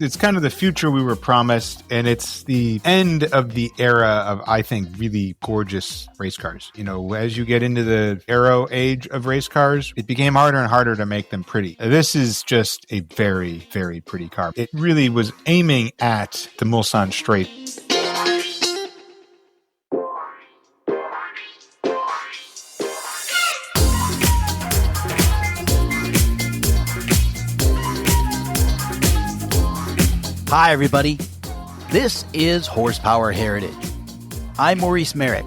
It's kind of the future we were promised, and it's the end of the era of, I think, really gorgeous race cars. You know, as you get into the aero age of race cars, it became harder and harder to make them pretty. This is just a very, very pretty car. It really was aiming at the Mulsanne Straight. Hi, everybody. This is Horsepower Heritage. I'm Maurice Merrick,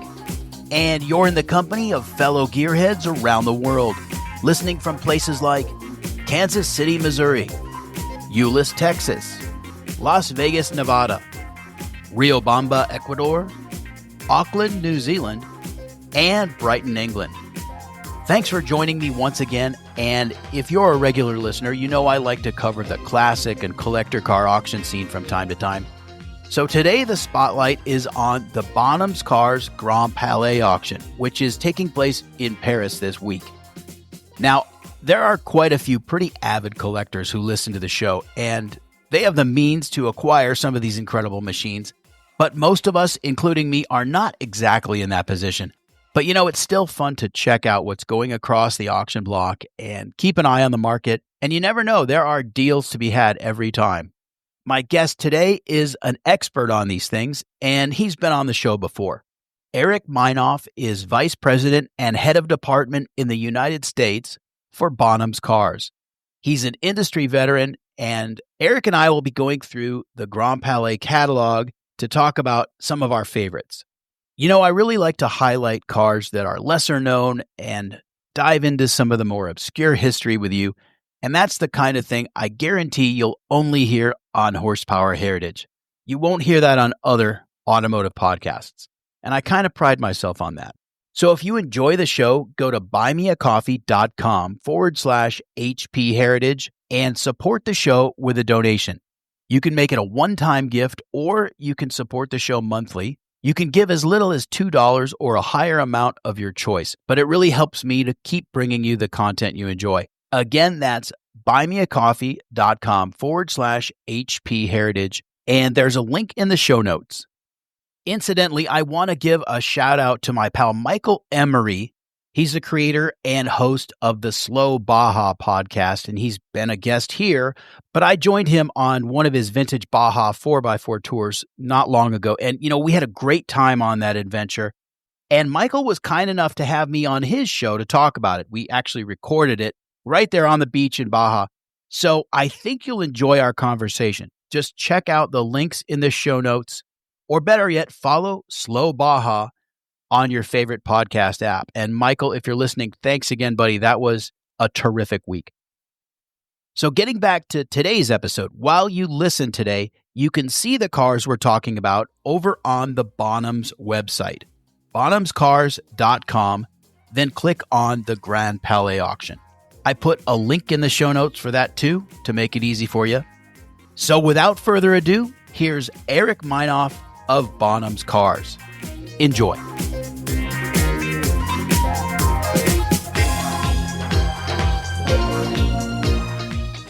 and you're in the company of fellow gearheads around the world, listening from places like Kansas City, Missouri, Euless, Texas, Las Vegas, Nevada, Riobamba, Ecuador, Auckland, New Zealand, and Brighton, England. Thanks for joining me once again, and if you're a regular listener, you know I like to cover the classic and collector car auction scene from time to time. So today the spotlight is on the Bonhams Cars Grand Palais auction, which is taking place in Paris this week. Now, there are quite a few pretty avid collectors who listen to the show, and they have the means to acquire some of these incredible machines, but most of us, including me, are not exactly in that position. But you know, it's still fun to check out what's going across the auction block and keep an eye on the market. And you never know, there are deals to be had every time. My guest today is an expert on these things, and he's been on the show before. Eric Minoff is Vice President and Head of Department in the United States for Bonhams Cars. He's an industry veteran, and Eric and I will be going through the Grand Palais catalog to talk about some of our favorites. You know, I really like to highlight cars that are lesser known and dive into some of the more obscure history with you. And that's the kind of thing I guarantee you'll only hear on Horsepower Heritage. You won't hear that on other automotive podcasts. And I kind of pride myself on that. So if you enjoy the show, go to buymeacoffee.com/HP Heritage and support the show with a donation. You can make it a one-time gift, or you can support the show monthly. You can give as little as $2 or a higher amount of your choice, but it really helps me to keep bringing you the content you enjoy. Again, that's buymeacoffee.com/HP Heritage, and there's a link in the show notes. Incidentally, I want to give a shout out to my pal Michael Emery. He's the creator and host of the Slow BAJA podcast, and he's been a guest here, but I joined him on one of his vintage BAJA 4x4 tours not long ago. And, you know, we had a great time on that adventure. And Michael was kind enough to have me on his show to talk about it. We actually recorded it right there on the beach in Baja. So I think you'll enjoy our conversation. Just check out the links in the show notes, or better yet, follow Slow BAJA on your favorite podcast app. And Michael, if you're listening, thanks again, buddy. That was a terrific week. So getting back to today's episode, while you listen today, you can see the cars we're talking about over on the Bonhams website, bonhamscars.com, then click on the Grand Palais auction. I put a link in the show notes for that too, to make it easy for you. So without further ado, here's Eric Minoff of Bonhams Cars. Enjoy.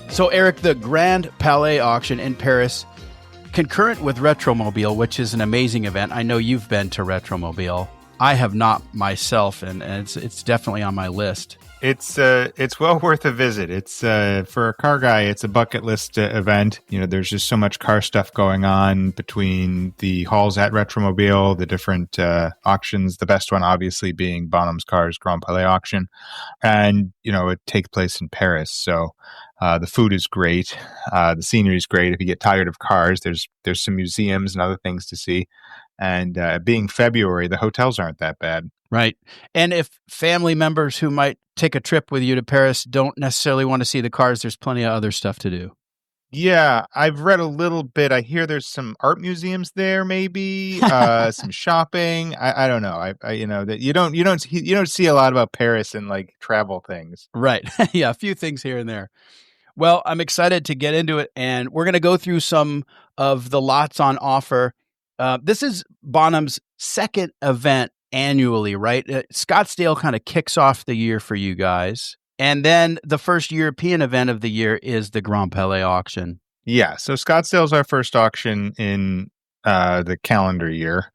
So, Eric, the Grand Palais auction in Paris, concurrent with Rétromobile, which is an amazing event. I know you've been to Rétromobile. I have not myself, and it's definitely on my list. It's well worth a visit. It's for a car guy, it's a bucket list event. You know, there's just so much car stuff going on between the halls at Rétromobile, the different auctions. The best one, obviously, being Bonhams Cars Grand Palais auction, and you know, it takes place in Paris. So the food is great, the scenery is great. If you get tired of cars, there's some museums and other things to see. And being February, the hotels aren't that bad. Right. And if family members who might take a trip with you to Paris don't necessarily want to see the cars, there's plenty of other stuff to do. Yeah, I've read a little bit. I hear there's some art museums there, maybe some shopping. I don't know. I you know that you don't see a lot about Paris in like travel things. Right. Yeah, a few things here and there. Well, I'm excited to get into it, and we're going to go through some of the lots on offer. This is Bonham's second event annually, right? Scottsdale kind of kicks off the year for you guys. And then the first European event of the year is the Grand Palais auction. Yeah, so Scottsdale's our first auction in the calendar year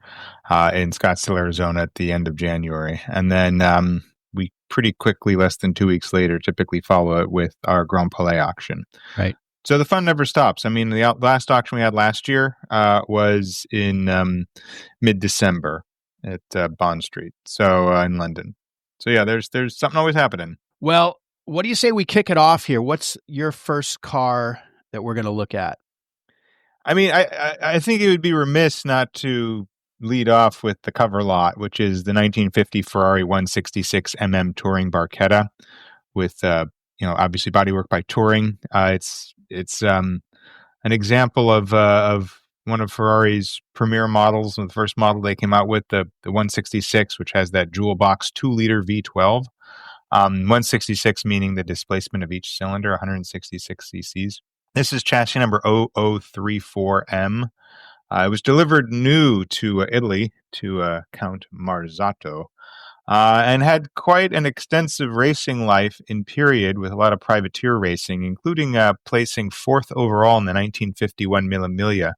in Scottsdale, Arizona at the end of January. And then we pretty quickly, less than 2 weeks later, typically follow it with our Grand Palais auction. Right. So the fun never stops. I mean, the last auction we had last year was in mid-December at Bond Street, so in London. So yeah, there's something always happening. Well, what do you say we kick it off here? What's your first car that we're going to look at? I mean, I think it would be remiss not to lead off with the cover lot, which is the 1950 Ferrari 166 Touring Barchetta with obviously bodywork by Touring. It's an example of one of Ferrari's premier models, the first model they came out with, the 166, which has that jewel box 2-liter V12. 166 meaning the displacement of each cylinder, 166 cc's. This is chassis number 0034M. It was delivered new to Italy to Count Marzotto and had quite an extensive racing life in period with a lot of privateer racing, including placing 4th overall in the 1951 Mille Miglia,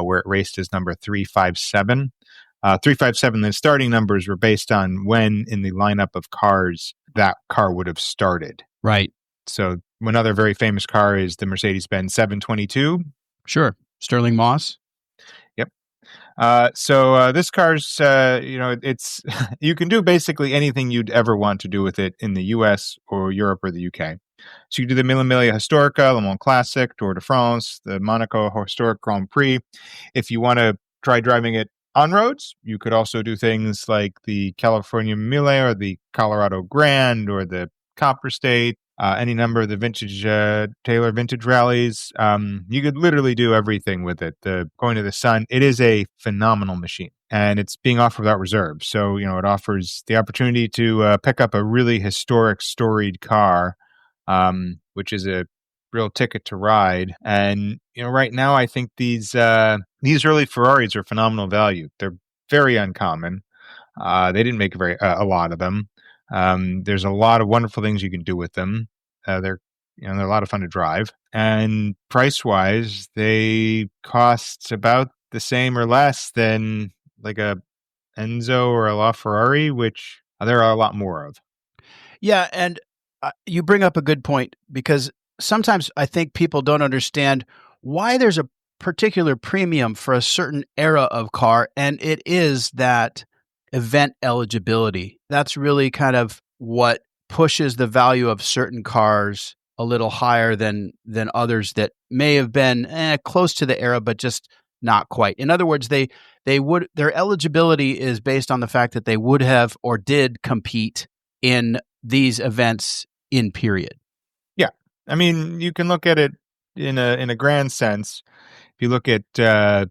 where it raced as number 357. 357, the starting numbers were based on when in the lineup of cars that car would have started. Right. So one other very famous car is the Mercedes-Benz 722. Sure. Sterling Moss. Yep. So this car's, it's you can do basically anything you'd ever want to do with it in the US or Europe or the UK. So you do the Mille Miglia Historica, Le Mans Classic, Tour de France, the Monaco Historic Grand Prix. If you want to try driving it on roads, you could also do things like the California Mille or the Colorado Grand or the Copper State, any number of the vintage Taylor vintage rallies. You could literally do everything with it. Going to the Sun, it is a phenomenal machine, and it's being offered without reserve. So, it offers the opportunity to pick up a really historic, storied car, which is a real ticket to ride. And, right now, I think these early Ferraris are phenomenal value. They're very uncommon. They didn't make a lot of them. There's a lot of wonderful things you can do with them. They're a lot of fun to drive, and price-wise, they cost about the same or less than like a Enzo or a LaFerrari, which there are a lot more of. Yeah, and you bring up a good point, because sometimes I think people don't understand why there's a particular premium for a certain era of car, and it is that event eligibility. That's really kind of what pushes the value of certain cars a little higher than others that may have been close to the era, but just not quite. In other words, their eligibility is based on the fact that they would have or did compete in these events in period. Yeah, I mean, you can look at it in a grand sense. If you look at,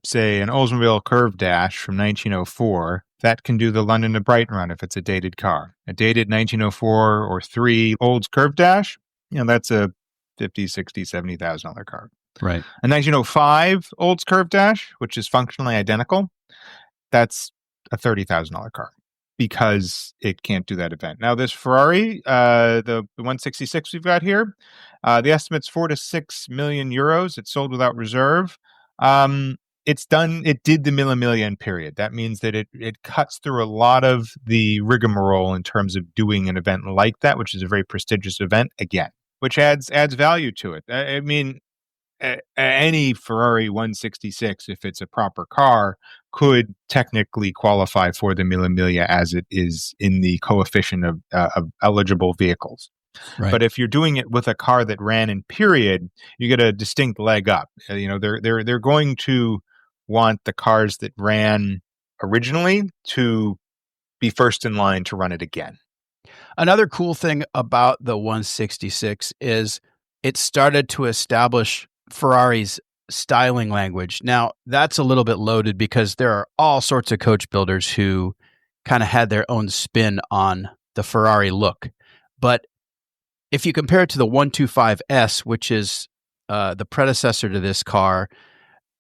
say, an Oldsmobile Curve Dash from 1904, that can do the London to Brighton run if it's a dated car. A dated 1904 or 3 Olds Curve Dash, that's a $50,000, $60,000, $70,000 car. Right. A 1905 Olds Curve Dash, which is functionally identical, that's a $30,000 car because it can't do that event. Now, this Ferrari, the 166 we've got here, the estimate's 4 to 6 million euros. It's sold without reserve. It did the Mille Miglia in period. That means that it cuts through a lot of the rigmarole in terms of doing an event like that, which is a very prestigious event, again, which adds value to it. I mean, any Ferrari 166, if it's a proper car, could technically qualify for the Mille Miglia as it is in the coefficient of eligible vehicles. Right. But if you're doing it with a car that ran in period, you get a distinct leg up. They're going to want the cars that ran originally to be first in line to run it again. Another cool thing about the 166 is it started to establish Ferrari's styling language. Now, that's a little bit loaded because there are all sorts of coach builders who kind of had their own spin on the Ferrari look. But if you compare it to the 125S, which is the predecessor to this car,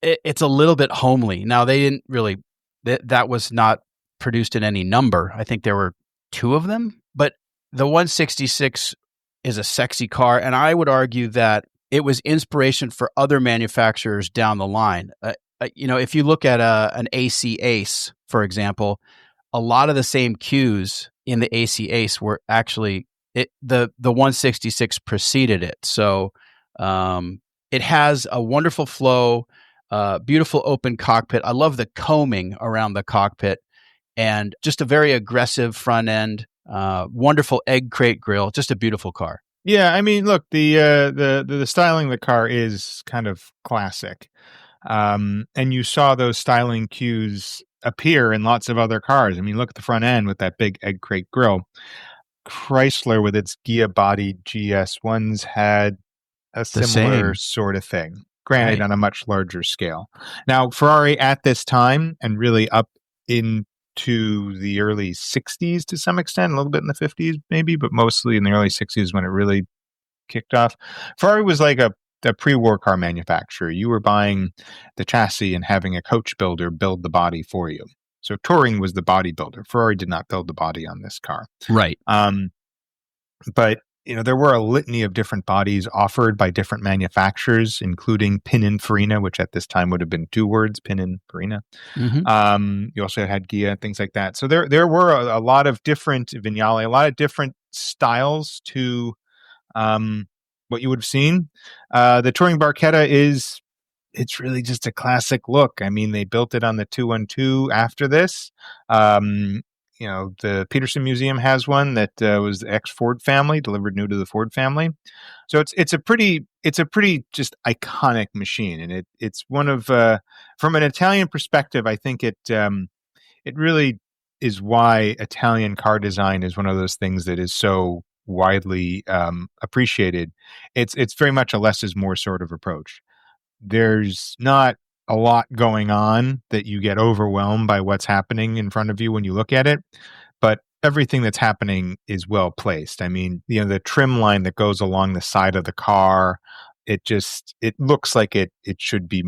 it's a little bit homely. Now, they didn't really, that was not produced in any number. I think there were 2 of them, but the 166 is a sexy car. And I would argue that it was inspiration for other manufacturers down the line. If you look at an AC Ace, for example, a lot of the same cues in the AC Ace were actually the 166 preceded it. So it has a wonderful flow, beautiful open cockpit. I love the combing around the cockpit, and just a very aggressive front end. Wonderful egg crate grille. Just a beautiful car. Yeah, I mean, look, the styling of the car is kind of classic, and you saw those styling cues appear in lots of other cars. I mean, look at the front end with that big egg crate grille. Chrysler with its Ghia-bodied GS1s had a similar sort of thing, granted on a much larger scale. Now, Ferrari at this time, and really up into the early 60s to some extent, a little bit in the 50s maybe, but mostly in the early 60s when it really kicked off. Ferrari was like a pre-war car manufacturer. You were buying the chassis and having a coach builder build the body for you. So Touring was the bodybuilder. Ferrari did not build the body on this car. Right. But there were a litany of different bodies offered by different manufacturers, including Pininfarina, which at this time would have been two words, Pininfarina. Mm-hmm. You also had Ghia, things like that. So there were a lot of different Vignale, a lot of different styles to what you would have seen. The Touring Barchetta it's really just a classic look. I mean, they built it on the 212 after this. The Peterson Museum has one that was the ex-Ford family, delivered new to the Ford family. So it's a pretty just iconic machine, and it's one of from an Italian perspective, I think it really is why Italian car design is one of those things that is so widely appreciated. It's very much a less is more sort of approach. There's not a lot going on that you get overwhelmed by what's happening in front of you when you look at it, but everything that's happening is well placed. I mean, the trim line that goes along the side of the car, it looks like it should be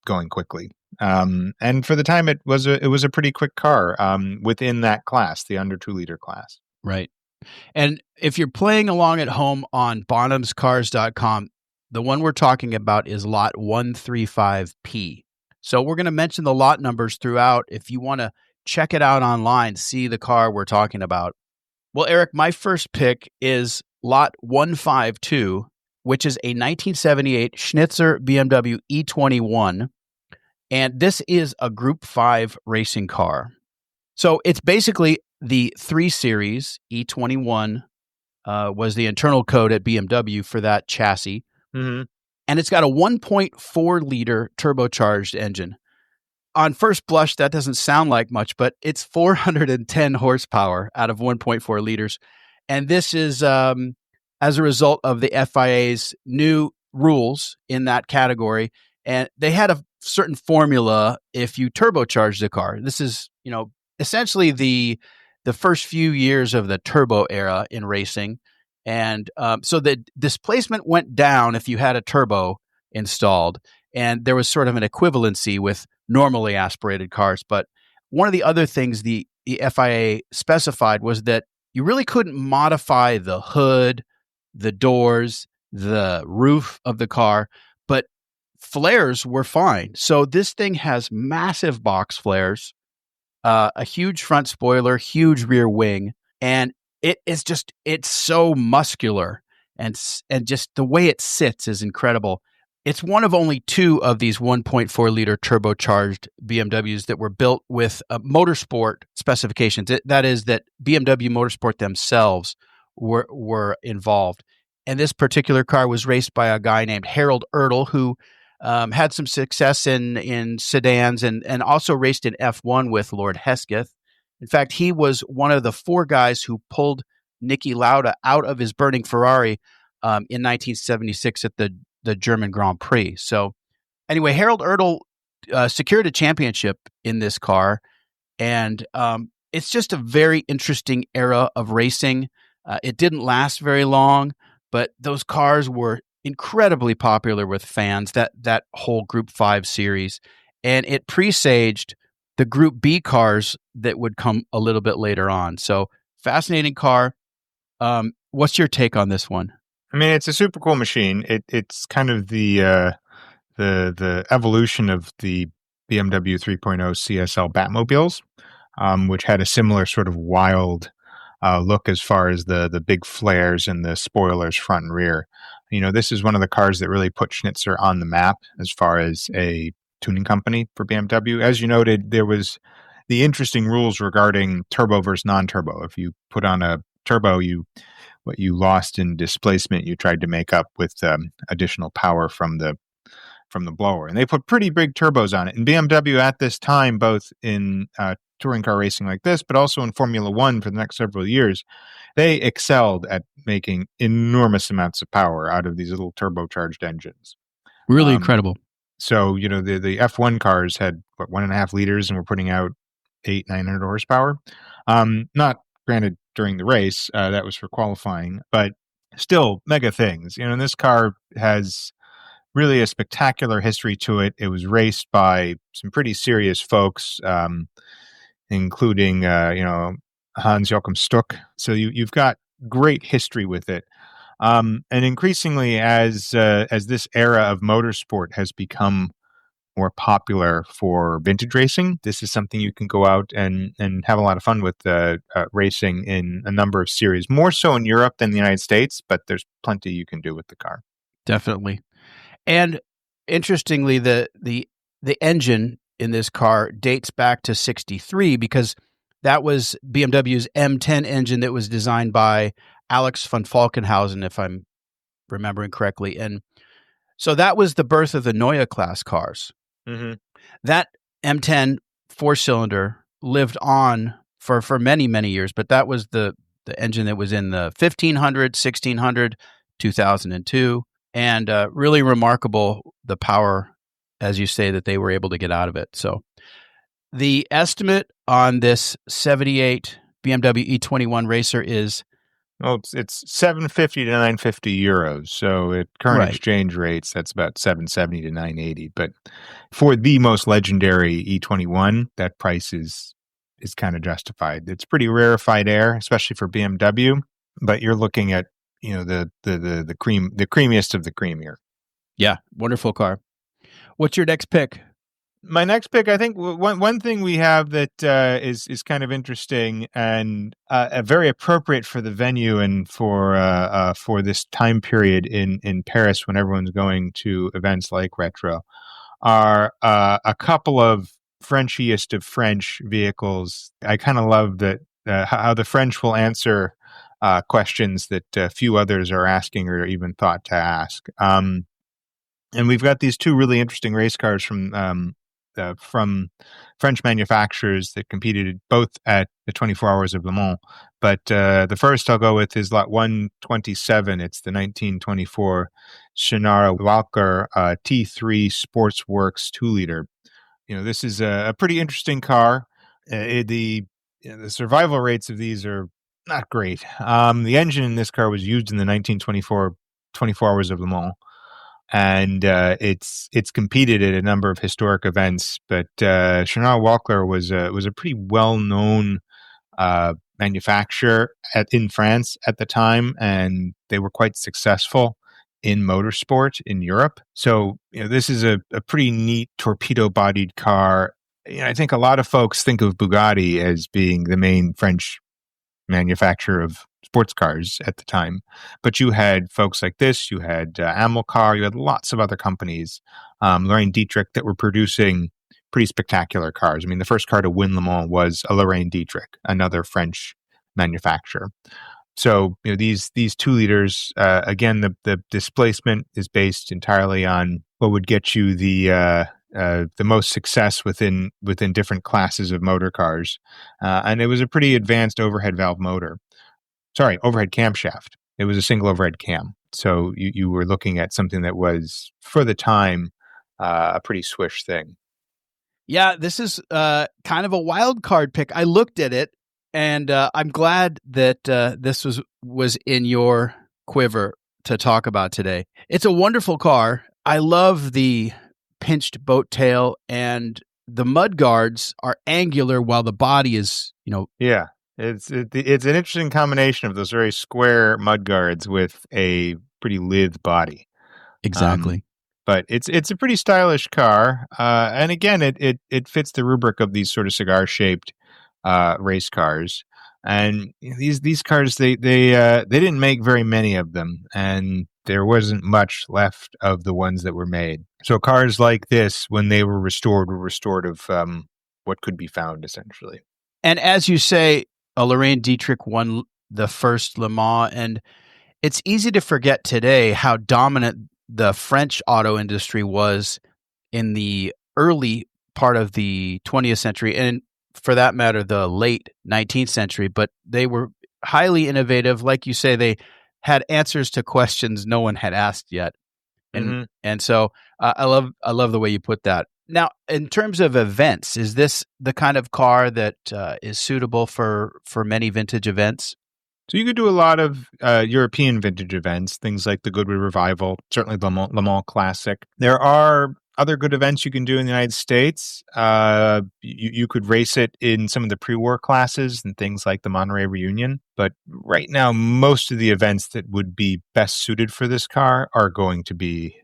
going quickly. And for the time, it was a pretty quick car within that class, the under 2-liter class. Right. And if you're playing along at home on bonhamscars.com, the one we're talking about is lot 135P. So we're going to mention the lot numbers throughout. If you want to check it out online, see the car we're talking about. Well, Eric, my first pick is lot 152, which is a 1978 Schnitzer BMW E21. And this is a Group 5 racing car. So it's basically the 3 Series. E21 was the internal code at BMW for that chassis. Mm-hmm. And it's got a 1.4-liter turbocharged engine. On first blush, that doesn't sound like much, but it's 410 horsepower out of 1.4 liters. And this is as a result of the FIA's new rules in that category. And they had a certain formula if you turbocharge the car. This is, essentially the first few years of the turbo era in racing. And so the displacement went down if you had a turbo installed, and there was sort of an equivalency with normally aspirated cars. But one of the other things the FIA specified was that you really couldn't modify the hood, the doors, the roof of the car, but flares were fine. So this thing has massive box flares, a huge front spoiler, huge rear wing, and it's so muscular, and just the way it sits is incredible. It's one of only 2 of these 1.4-liter turbocharged BMWs that were built with motorsport specifications. That is, that BMW Motorsport themselves were involved. And this particular car was raced by a guy named Harold Ertl, who had some success in sedans and also raced in F1 with Lord Hesketh. In fact, he was one of the 4 guys who pulled Niki Lauda out of his burning Ferrari in 1976 at the German Grand Prix. So anyway, Harold Ertl secured a championship in this car, and it's just a very interesting era of racing. It didn't last very long, but those cars were incredibly popular with fans, that whole Group 5 series, and it presaged the Group B cars that would come a little bit later on. So fascinating car. What's your take on this one? I mean, it's a super cool machine. It's kind of the evolution of the BMW 3.0 CSL Batmobiles, which had a similar sort of wild look as far as the big flares and the spoilers front and rear. This is one of the cars that really put Schnitzer on the map as far as a tuning company for BMW. As you noted, there was the interesting rules regarding turbo versus non-turbo. If you put on a turbo, what you lost in displacement, you tried to make up with additional power from the blower. And they put pretty big turbos on it. And BMW at this time, both in touring car racing like this, but also in Formula One for the next several years, they excelled at making enormous amounts of power out of these little turbocharged engines. Really incredible. So, the F1 cars had 1.5 liters and were putting out 900 horsepower. Not granted during the race, that was for qualifying, but still mega things. And this car has really a spectacular history to it. It was raced by some pretty serious folks, including Hans Joachim Stuck. So you've got great history with it. And increasingly, as this era of motorsport has become more popular for vintage racing, this is something you can go out and have a lot of fun with racing in a number of series, more so in Europe than the United States, but there's plenty you can do with the car. Definitely. And interestingly, the engine in this car dates back to 63 because that was BMW's M10 engine that was designed by Alex von Falkenhausen, if I'm remembering correctly. And so that was the birth of the Neue class cars. Mm-hmm. That M10 four-cylinder lived on for many, many years, but that was the engine that was in the 1500, 1600, 2002. And really remarkable, the power, as you say, that they were able to get out of it. So the estimate on this 78 BMW E21 Racer is... Well, it's 750 to 950 euros. So at current exchange rates, that's about 770 to 980. But for the most legendary E21, that price is kind of justified. It's pretty rarefied air, especially for BMW. But you're looking at the creamiest of the creamier. Yeah, wonderful car. What's your next pick? My next pick, I think one thing we have that is kind of interesting and very appropriate for the venue and for this time period in Paris when everyone's going to events like Retro are a couple of Frenchiest of French vehicles. I kind of love that how the French will answer questions that few others are asking or even thought to ask. And we've got these two really interesting race cars from French manufacturers that competed both at the 24 Hours of Le Mans. But the first I'll go with is lot 127. It's the 1924 Chenard Walker T3 Sportsworks 2-liter. This is a pretty interesting car. The survival rates of these are not great. The engine in this car was used in the 1924 24 Hours of Le Mans. And it's competed at a number of historic events, but Chenard Walker was a pretty well known manufacturer in France at the time, and they were quite successful in motorsport in Europe. So this is a pretty neat torpedo bodied car. I think a lot of folks think of Bugatti as being the main French manufacturer of sports cars at the time, but you had folks like this, you had Amilcar, you had lots of other companies, Lorraine Dietrich, that were producing pretty spectacular cars. I mean, the first car to win Le Mans was a Lorraine Dietrich, another French manufacturer. So these 2-liters, again, the displacement is based entirely on what would get you the most success within different classes of motor cars, and it was a pretty advanced overhead valve motor. Sorry, overhead camshaft. It was a single overhead cam. So you were looking at something that was, for the time, a pretty swish thing. Yeah, this is kind of a wild card pick. I looked at it, and I'm glad that this was in your quiver to talk about today. It's a wonderful car. I love the pinched boat tail, and the mud guards are angular while the body is, Yeah. It's an interesting combination of those very square mud guards with a pretty lithe body. Exactly. But it's a pretty stylish car, and again, it fits the rubric of these sort of cigar shaped race cars. And these cars, they didn't make very many of them, and there wasn't much left of the ones that were made. So cars like this, when they were restored of what could be found, essentially. And as you say, Lorraine Dietrich won the first Le Mans, and it's easy to forget today how dominant the French auto industry was in the early part of the 20th century, and for that matter, the late 19th century. But they were highly innovative. Like you say, they had answers to questions no one had asked yet. And so I love the way you put that. Now, in terms of events, is this the kind of car that is suitable for many vintage events? So you could do a lot of European vintage events, things like the Goodwood Revival, certainly the Le Mans Classic. There are other good events you can do in the United States. You could race it in some of the pre-war classes and things like the Monterey Reunion. But right now, most of the events that would be best suited for this car are going to be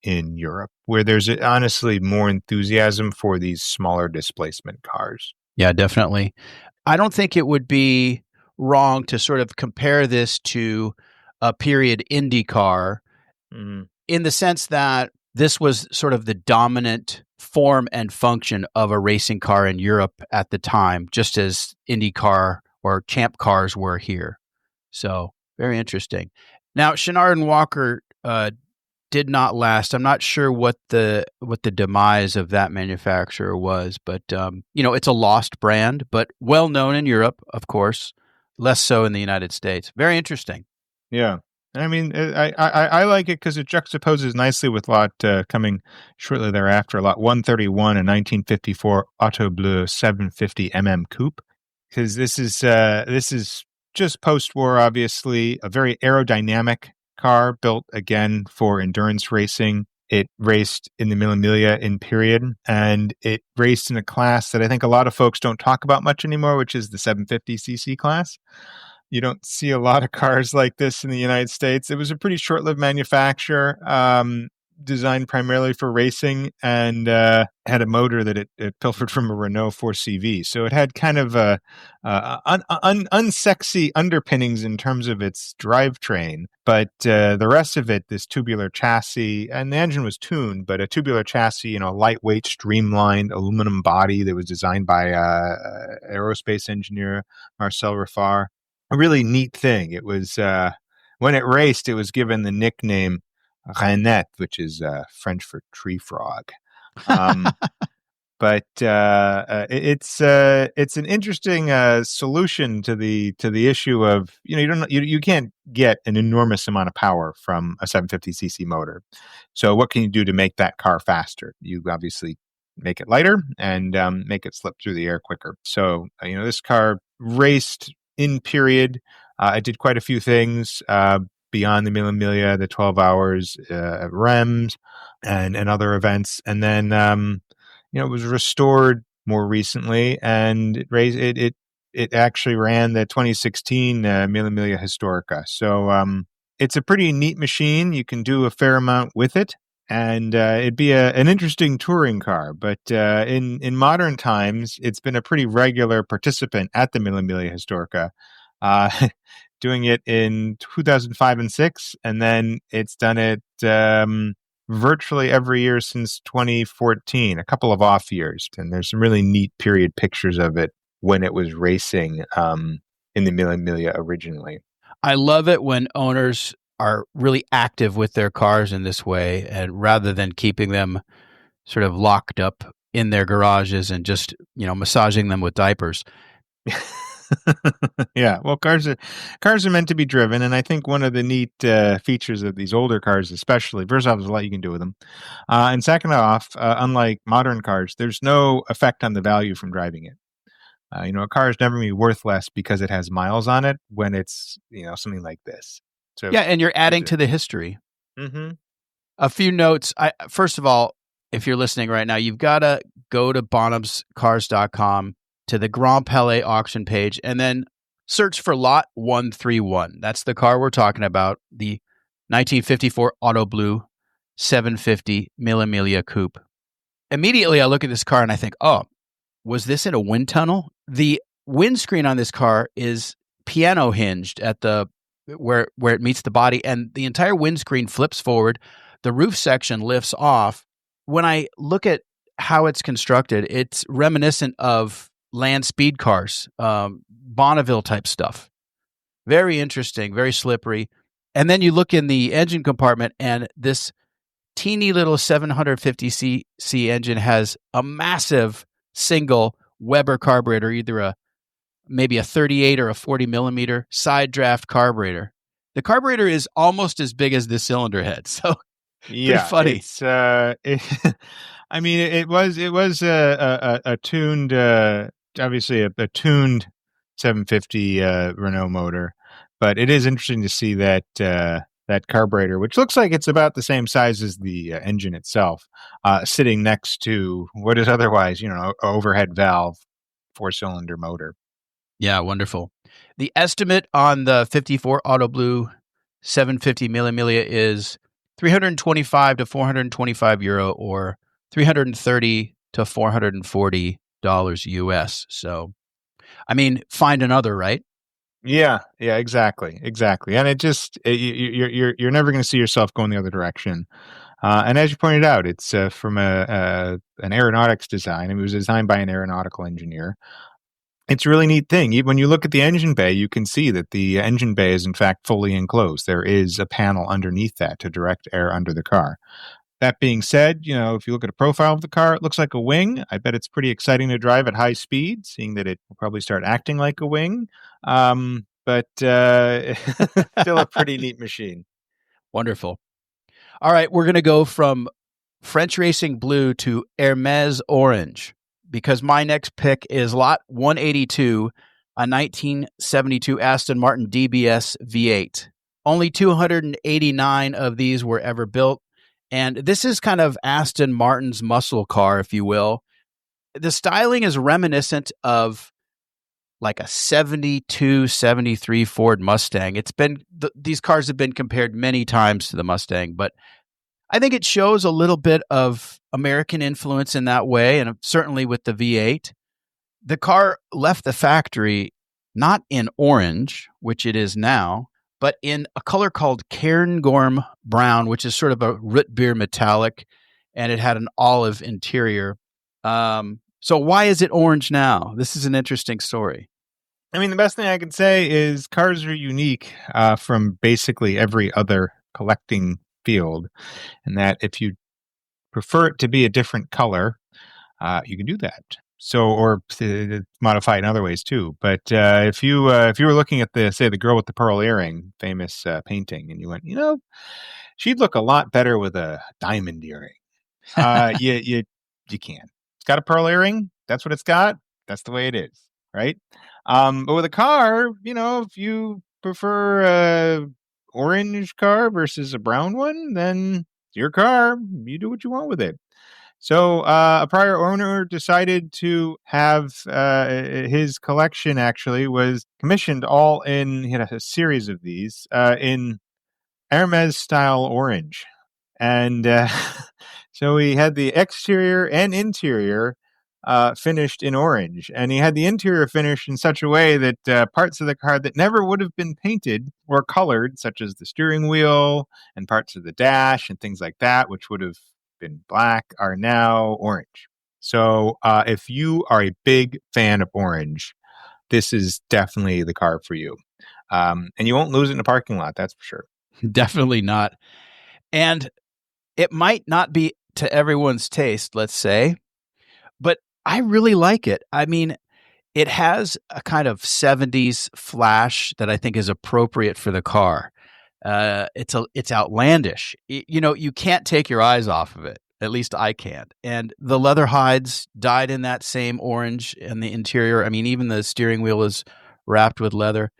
in Europe, where there's honestly more enthusiasm for these smaller displacement cars. Yeah, definitely. I don't think it would be wrong to sort of compare this to a period Indy car in the sense that this was sort of the dominant form and function of a racing car in Europe at the time, just as Indy car or champ cars were here. So very interesting. Now, Chenard and Walker did not last. I'm not sure what the demise of that manufacturer was, but it's a lost brand, but well known in Europe, of course. Less so in the United States. Very interesting. Yeah. I mean, I like it because it juxtaposes nicely with lot coming shortly thereafter, lot 131, a 1954 Auto Bleu 750 Coupe. Because this is just post-war, obviously, a very aerodynamic car built, again, for endurance racing. It raced in the Mille Miglia in period, and it raced in a class that I think a lot of folks don't talk about much anymore, which is the 750cc class. You don't see a lot of cars like this in the United States. It was a pretty short-lived manufacturer, designed primarily for racing, and had a motor that it pilfered from a Renault 4CV. So it had kind of unsexy underpinnings in terms of its drivetrain. But the rest of it, this tubular chassis, and the engine was tuned, but a tubular chassis, lightweight, streamlined aluminum body that was designed by aerospace engineer Marcel Riffard. A really neat thing. It was, when it raced, it was given the nickname Rainette, which is French for tree frog. But it's an interesting solution to the issue of you can't get an enormous amount of power from a 750cc motor. So what can you do to make that car faster? You obviously make it lighter and make it slip through the air quicker. So this car raced in period. It did quite a few things beyond the Mille Miglia, the 12 hours at Reims, and other events, and then it was restored more recently, and it actually ran the 2016 Mille Miglia Historica. So it's a pretty neat machine. You can do a fair amount with it, and it'd be an interesting touring car. But in modern times, it's been a pretty regular participant at the Mille Miglia Historica, doing it in 2005 and 6, and then it's done it virtually every year since 2014, a couple of off years. And there's some really neat period pictures of it when it was racing in the Mille Miglia originally. I love it when owners are really active with their cars in this way, and rather than keeping them sort of locked up in their garages and just, massaging them with diapers. Yeah, well, cars are meant to be driven, and I think one of the neat features of these older cars, especially, first off, there's a lot you can do with them, and second off, unlike modern cars, there's no effect on the value from driving it. A car is never going to be worth less because it has miles on it when it's something like this. So yeah, and you're adding to the history. Mm-hmm. A few notes. First of all, if you're listening right now, you've got to go to bonhamscars.com to the Grand Palais auction page, and then search for lot 131. That's the car we're talking about, the 1954 Auto Blue 750 Millimilia Coupe. Immediately, I look at this car and I think, oh, was this in a wind tunnel? The windscreen on this car is piano hinged at the where it meets the body, and the entire windscreen flips forward. The roof section lifts off. When I look at how it's constructed, it's reminiscent of land speed cars, Bonneville type stuff. Very interesting, very slippery. And then you look in the engine compartment, and this teeny little 750cc engine has a massive single Weber carburetor, either maybe a 38 or a 40 millimeter side draft carburetor. The carburetor is almost as big as the cylinder head, so yeah, pretty funny. It's I mean, it was a tuned, obviously a tuned 750 Renault motor, but it is interesting to see that that carburetor, which looks like it's about the same size as the engine itself, sitting next to what is otherwise, overhead valve 4-cylinder motor. Yeah, wonderful. The estimate on the 54 Auto Blue 750 Millimilia is 325 to 425 euro, or 330 to 440 dollars US. So, I mean, find another, right? Yeah, exactly. And it just you're never going to see yourself going the other direction. And as you pointed out, it's from an aeronautics design. It was designed by an aeronautical engineer. It's a really neat thing. When you look at the engine bay, you can see that the engine bay is in fact fully enclosed. There is a panel underneath that to direct air under the car. That being said, if you look at a profile of the car, it looks like a wing. I bet it's pretty exciting to drive at high speed, seeing that it will probably start acting like a wing. But still a pretty neat machine. Wonderful. All right, we're going to go from French Racing Blue to Hermes Orange, because my next pick is lot 182, a 1972 Aston Martin DBS V8. Only 289 of these were ever built. And this is kind of Aston Martin's muscle car, if you will. The styling is reminiscent of like a 72, 73 Ford Mustang. These cars have been compared many times to the Mustang, but I think it shows a little bit of American influence in that way, and certainly with the V8. The car left the factory not in orange, which it is now, but in a color called Cairngorm Brown, which is sort of a root beer metallic, and it had an olive interior. So why is it orange now? This is an interesting story. I mean, the best thing I can say is cars are unique from basically every other collecting field, and that if you prefer it to be a different color, you can do that. So, or modify it in other ways too. But if you were looking at the girl with the pearl earring, famous painting, and you went, she'd look a lot better with a diamond earring. You can. It's got a pearl earring. That's what it's got. That's the way it is, right? But with a car, if you prefer a orange car versus a brown one, then it's your car. You do what you want with it. So a prior owner decided to have his collection actually was commissioned all in, he had a series of these in Hermes style orange. And so he had the exterior and interior finished in orange. And he had the interior finished in such a way that parts of the car that never would have been painted or colored, such as the steering wheel and parts of the dash and things like that, which would have been black, are now orange. So if you are a big fan of orange, this is definitely the car for you. And you won't lose it in a parking lot, that's for sure. Definitely not. And it might not be to everyone's taste, let's say, but I really like it. I mean, it has a kind of 70s flash that I think is appropriate for the car. It's outlandish. You can't take your eyes off of it. At least I can't. And the leather hides dyed in that same orange in the interior. I mean, even the steering wheel is wrapped with leather.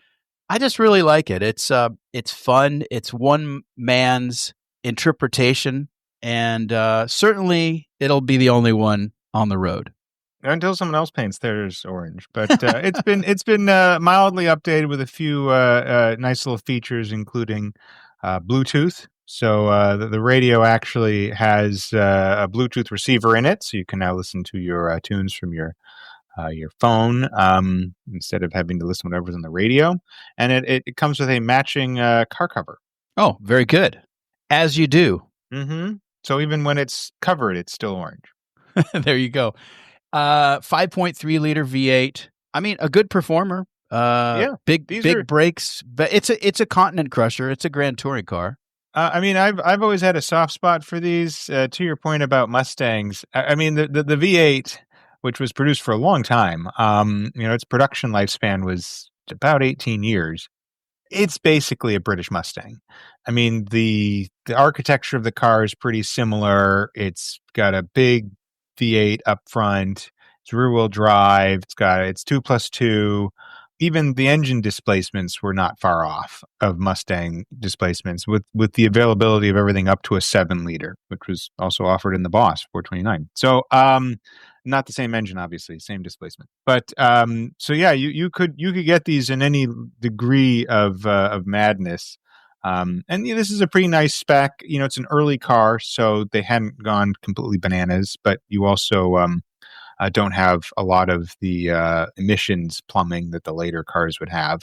I just really like it. It's fun. It's one man's interpretation, and certainly it'll be the only one on the road until someone else paints theirs orange. But it's been mildly updated with a few nice little features, including Bluetooth. So the radio actually has a Bluetooth receiver in it, so you can now listen to your tunes from your phone instead of having to listen to whatever's on the radio. And it comes with a matching car cover. Oh, very good. As you do. Mm-hmm. So even when it's covered, it's still orange. There you go. 5.3 liter V8. I mean, a good performer. Big brakes, but it's a continent crusher. It's a grand touring car. I mean, I've always had a soft spot for these. To your point about Mustangs, I mean the V8, which was produced for a long time. Its production lifespan was about 18 years. It's basically a British Mustang. I mean, the architecture of the car is pretty similar. It's got a big V8 up front. It's rear-wheel drive. It's 2+2. Even the engine displacements were not far off of Mustang displacements, with the availability of everything up to a 7-liter, which was also offered in the Boss 429. So, not the same engine, obviously, same displacement. But so yeah, you could get these in any degree of madness. And this is a pretty nice spec. It's an early car, so they hadn't gone completely bananas. But you also don't have a lot of the emissions plumbing that the later cars would have.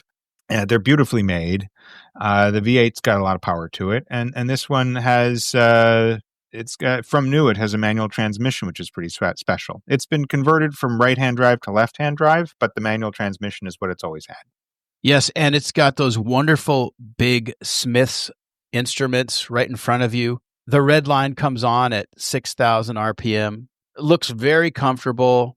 They're beautifully made. The V8's got a lot of power to it, and this one has from new. It has a manual transmission, which is pretty special. It's been converted from right-hand drive to left-hand drive, but the manual transmission is what it's always had. Yes, and it's got those wonderful big Smiths instruments right in front of you. The red line comes on at 6,000 RPM. It looks very comfortable,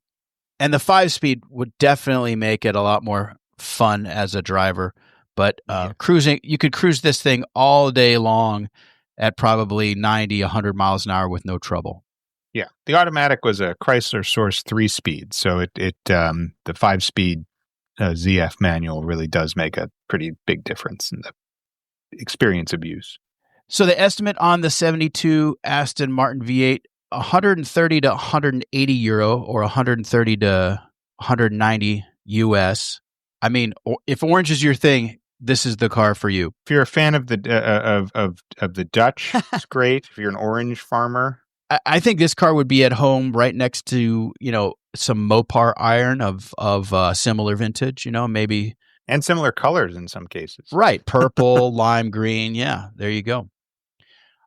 and the 5-speed would definitely make it a lot more fun as a driver. But cruising, you could cruise this thing all day long at probably 90, 100 miles an hour with no trouble. Yeah, the automatic was a Chrysler Source 3-speed, so the 5-speed ZF manual really does make a pretty big difference in the experience of use. So the estimate on the 72 Aston Martin V8, 130 to 180 euro, or 130 to 190 US. I mean, if orange is your thing, this is the car for you. If you're a fan of the of the Dutch, it's great. If you're an orange farmer, I think this car would be at home right next to some Mopar iron of similar vintage. Maybe, and similar colors in some cases. Right, purple, lime green. Yeah, there you go.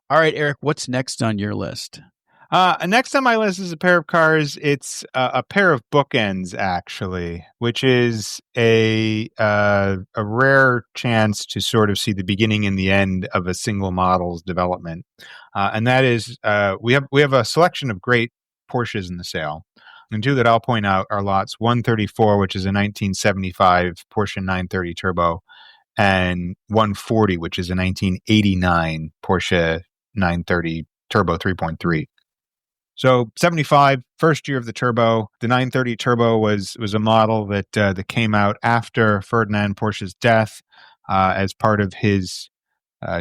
All right, Eric, what's next on your list? Next on my list is a pair of cars. It's a pair of bookends, actually, which is a rare chance to sort of see the beginning and the end of a single model's development. And that is, we have a selection of great Porsches in the sale. And two that I'll point out are lots 134, which is a 1975 Porsche 930 Turbo, and 140, which is a 1989 Porsche 930 Turbo 3.3. So 75, first year of the Turbo. The 930 Turbo was a model that came out after Ferdinand Porsche's death as part of his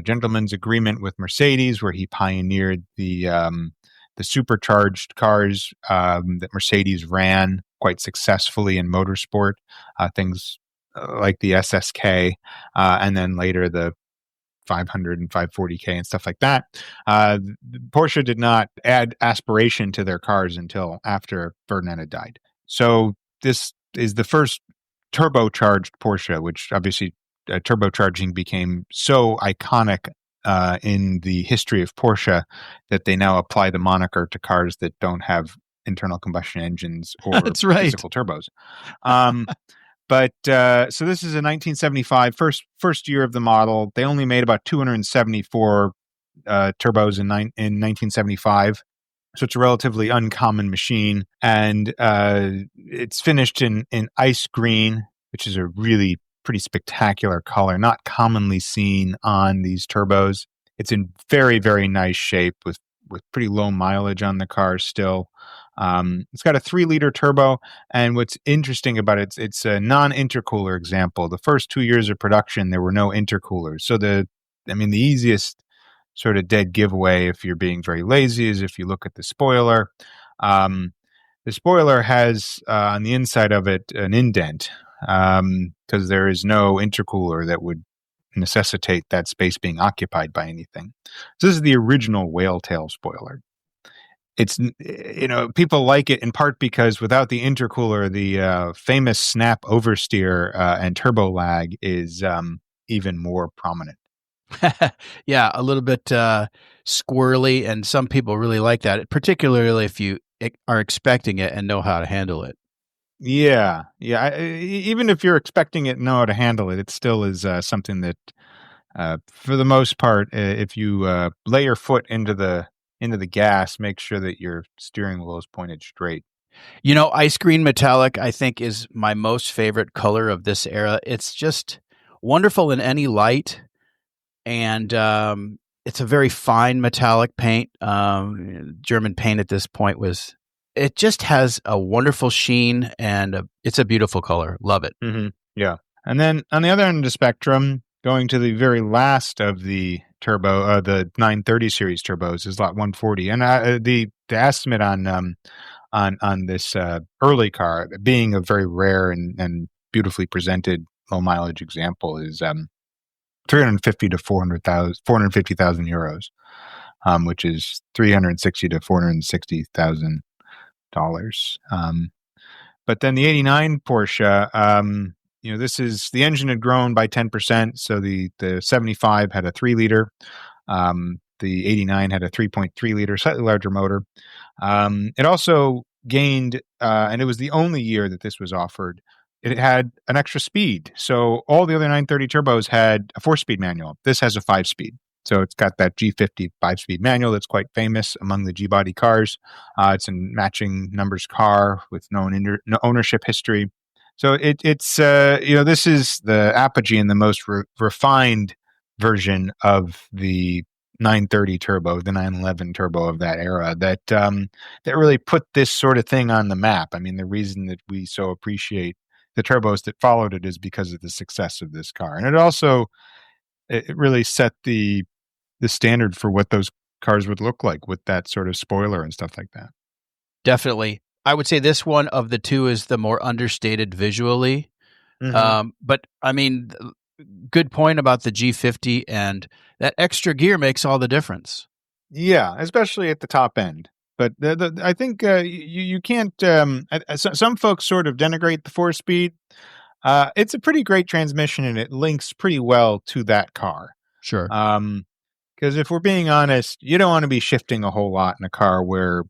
gentleman's agreement with Mercedes, where he pioneered the supercharged cars that Mercedes ran quite successfully in motorsport, things like the SSK, and then later the 500 and 540K and stuff like that. Porsche did not add aspiration to their cars until after Ferdinand had died. So this is the first turbocharged Porsche, which obviously turbocharging became so iconic in the history of Porsche that they now apply the moniker to cars that don't have internal combustion engines or That's right. physical turbos. But so this is a 1975 first year of the model. They only made about 274 turbos in 1975. So it's a relatively uncommon machine. And it's finished in ice green, which is a really pretty spectacular color, not commonly seen on these turbos. It's in very, very nice shape with pretty low mileage on the car still. It's got a 3-liter turbo, and what's interesting about it, it's a non-intercooler example. The first 2 years of production, there were no intercoolers. So the easiest sort of dead giveaway, if you're being very lazy, is if you look at the spoiler. The spoiler has on the inside of it an indent because there is no intercooler that would necessitate that space being occupied by anything. So this is the original whale tail spoiler. It's, people like it in part because without the intercooler, the famous snap oversteer and turbo lag is even more prominent. Yeah, a little bit squirrely, and some people really like that, particularly if you are expecting it and know how to handle it. Yeah. Even if you're expecting it and know how to handle it, it still is something that, for the most part, if you lay your foot into the gas, make sure that your steering wheel is pointed straight. Ice green metallic, I think, is my most favorite color of this era. It's just wonderful in any light, and it's a very fine metallic paint. German paint at this point it just has a wonderful sheen, and it's a beautiful color. Love it. Mm-hmm. Yeah. And then on the other end of the spectrum, going to the very last of the turbo, the 930 series turbos is lot 140. And the estimate on this early car, being a very rare and beautifully presented low mileage example, is 350 to 450,000 euros, which is 360 to 460,000 dollars. But then the 89 Porsche, this is, the engine had grown by 10%. So the 75 had a 3-liter. The 89 had a 3.3 liter, slightly larger motor. It also gained, and it was the only year that this was offered, it had an extra speed. So all the other 930 turbos had a 4-speed manual. This has a 5-speed. So it's got that G50 5-speed manual that's quite famous among the G-body cars. It's a matching numbers car with no ownership history. So it's this is the apogee and the most refined version of the 930 turbo, the 911 turbo of that era, that really put this sort of thing on the map. I mean, the reason that we so appreciate the turbos that followed it is because of the success of this car. And it really set the standard for what those cars would look like with that sort of spoiler and stuff like that. Definitely. I would say this one of the two is the more understated visually. Mm-hmm. But I mean, good point about the G50, and that extra gear makes all the difference. Yeah, especially at the top end. But I think you can't. Some folks sort of denigrate the 4-speed. It's a pretty great transmission, and it links pretty well to that car. Sure. Because if we're being honest, you don't want to be shifting a whole lot in a car where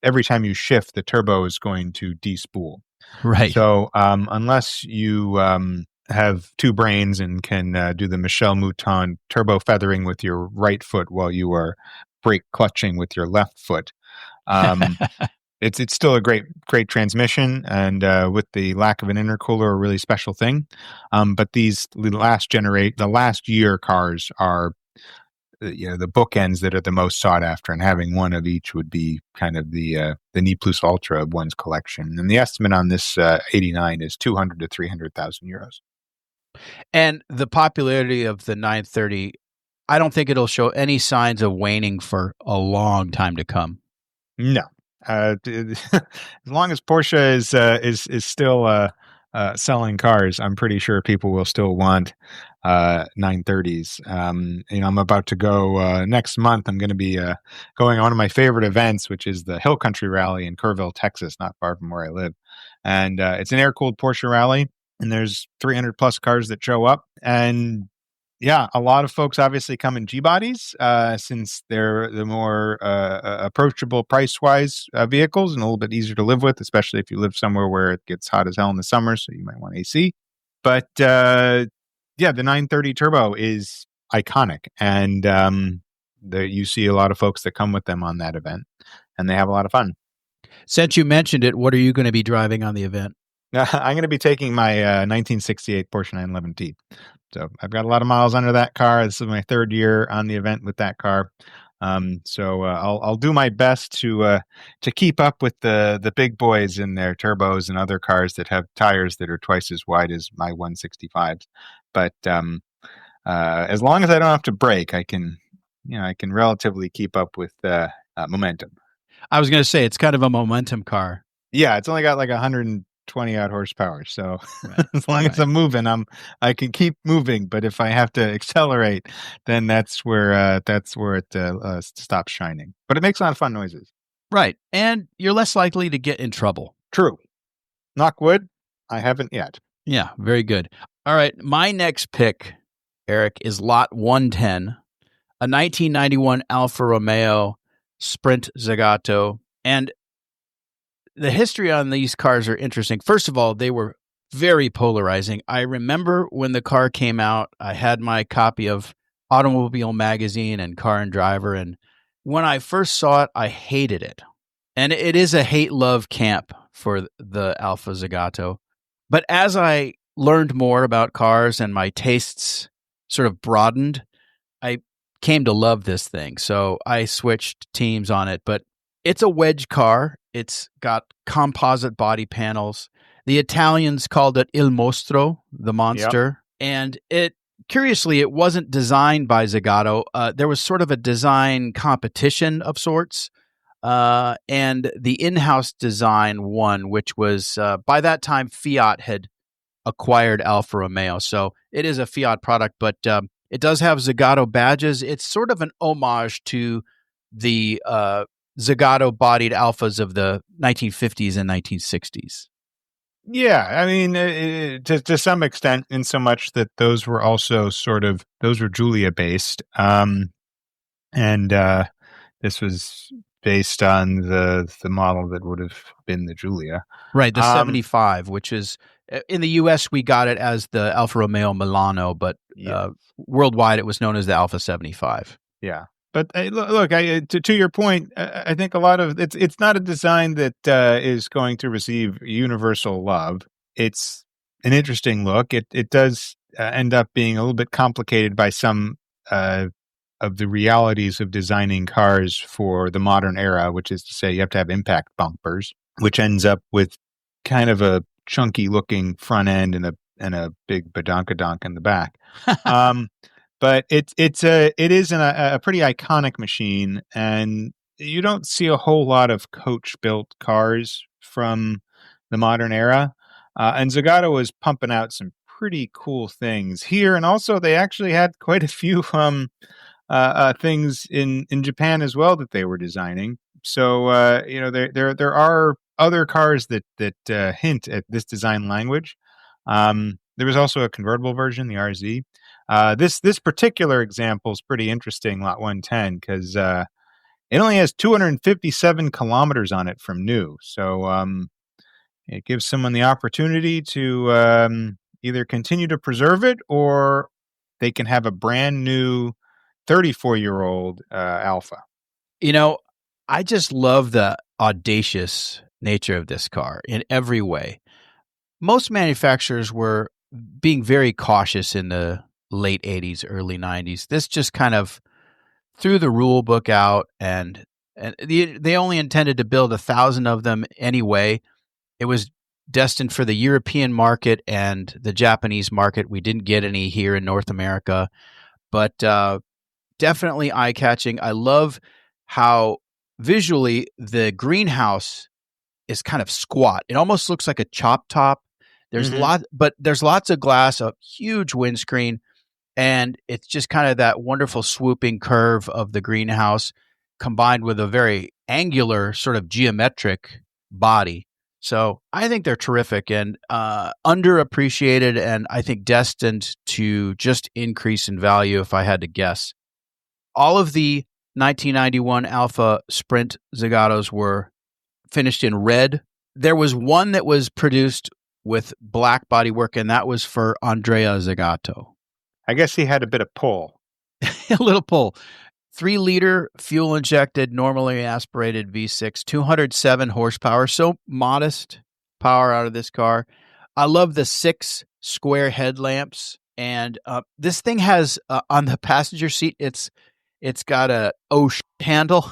every time you shift, the turbo is going to despool. Right. So unless you have two brains and can do the Michel Mouton turbo feathering with your right foot while you are brake clutching with your left foot, it's still a great transmission, and with the lack of an intercooler, a really special thing. But these the last year cars are the bookends that are the most sought after, and having one of each would be kind of the ne plus ultra of one's collection. And the estimate on this 89 is 200 to 300,000 euros. And the popularity of the 930, I don't think it'll show any signs of waning for a long time to come. No, as long as Porsche is still selling cars, I'm pretty sure people will still want 930s. I'm about to go next month. I'm going to be going on one of my favorite events, which is the Hill Country Rally in Kerrville, Texas, not far from where I live. And it's an air-cooled Porsche rally, and there's 300 plus cars that show up. And yeah, a lot of folks obviously come in G-bodies since they're the more approachable price-wise vehicles and a little bit easier to live with, especially if you live somewhere where it gets hot as hell in the summer, so you might want AC. But the 930 Turbo is iconic, and you see a lot of folks that come with them on that event, and they have a lot of fun. Since you mentioned it, what are you going to be driving on the event? I'm going to be taking my 1968 Porsche 911T. So I've got a lot of miles under that car. This is my third year on the event with that car. So I'll do my best to keep up with the big boys in their turbos and other cars that have tires that are twice as wide as my 165s. But as long as I don't have to brake, I can relatively keep up with momentum. I was going to say, it's kind of a momentum car. Yeah, it's only got like 100 20 odd horsepower. So Right. as long as I'm moving, I can keep moving. But if I have to accelerate, then that's where it stops shining. But it makes a lot of fun noises. Right. And you're less likely to get in trouble. True. Knock wood. I haven't yet. Yeah, very good. All right. My next pick, Eric, is Lot 110, a 1991 Alfa Romeo Sprint Zagato. And the history on these cars are interesting. First of all, they were very polarizing. I remember when the car came out, I had my copy of Automobile Magazine and Car and Driver. And when I first saw it, I hated it. And it is a hate-love camp for the Alfa Zagato. But as I learned more about cars and my tastes sort of broadened, I came to love this thing. So I switched teams on it. But it's a wedge car. It's got composite body panels. The Italians called it Il Mostro, the monster. Yep. And curiously, it wasn't designed by Zagato. There was sort of a design competition of sorts. And the in-house design won, which was, by that time, Fiat had acquired Alfa Romeo. So it is a Fiat product, but it does have Zagato badges. It's sort of an homage to the Zagato-bodied Alfas of the 1950s and 1960s. Yeah, I mean, to some extent, in so much that those were also those were Giulia-based. And this was based on the model that would have been the Giulia. Right, the 75, which is, in the U.S., we got it as the Alfa Romeo Milano, but worldwide it was known as the Alfa 75. Yeah. But look, to your point, I think a lot of it's not a design that is going to receive universal love. It's an interesting look. It does end up being a little bit complicated by some of the realities of designing cars for the modern era, which is to say you have to have impact bumpers, which ends up with kind of a chunky looking front end and a big badonkadonk in the back. But it is a pretty iconic machine, and you don't see a whole lot of coach-built cars from the modern era. And Zagato was pumping out some pretty cool things here, and also they actually had quite a few things in Japan as well that they were designing. So there are other cars that hint at this design language. There was also a convertible version, the RZ. This particular example is pretty interesting, Lot 110, because it only has 257 kilometers on it from new. So it gives someone the opportunity to either continue to preserve it, or they can have a brand new 34-year-old Alfa. I just love the audacious nature of this car in every way. Most manufacturers were being very cautious in the late 80s, early 90s. This just kind of threw the rule book out, and they only intended to build 1,000 of them anyway. It was destined for the European market and the Japanese market. We didn't get any here in North America, but definitely eye-catching. I love how visually the greenhouse is kind of squat. It almost looks like a chop top. There's there's lots of glass, a huge windscreen, and it's just kind of that wonderful swooping curve of the greenhouse combined with a very angular sort of geometric body. So I think they're terrific and underappreciated, and I think destined to just increase in value if I had to guess. All of the 1991 Alfa Sprint Zagatos were finished in red. There was one that was produced with black bodywork, and that was for Andrea Zagato. I guess he had a bit of pull. A little pull. 3-liter fuel-injected, normally aspirated V6, 207 horsepower, so modest power out of this car. I love the 6 square headlamps, and this thing has, on the passenger seat, it's got a handle,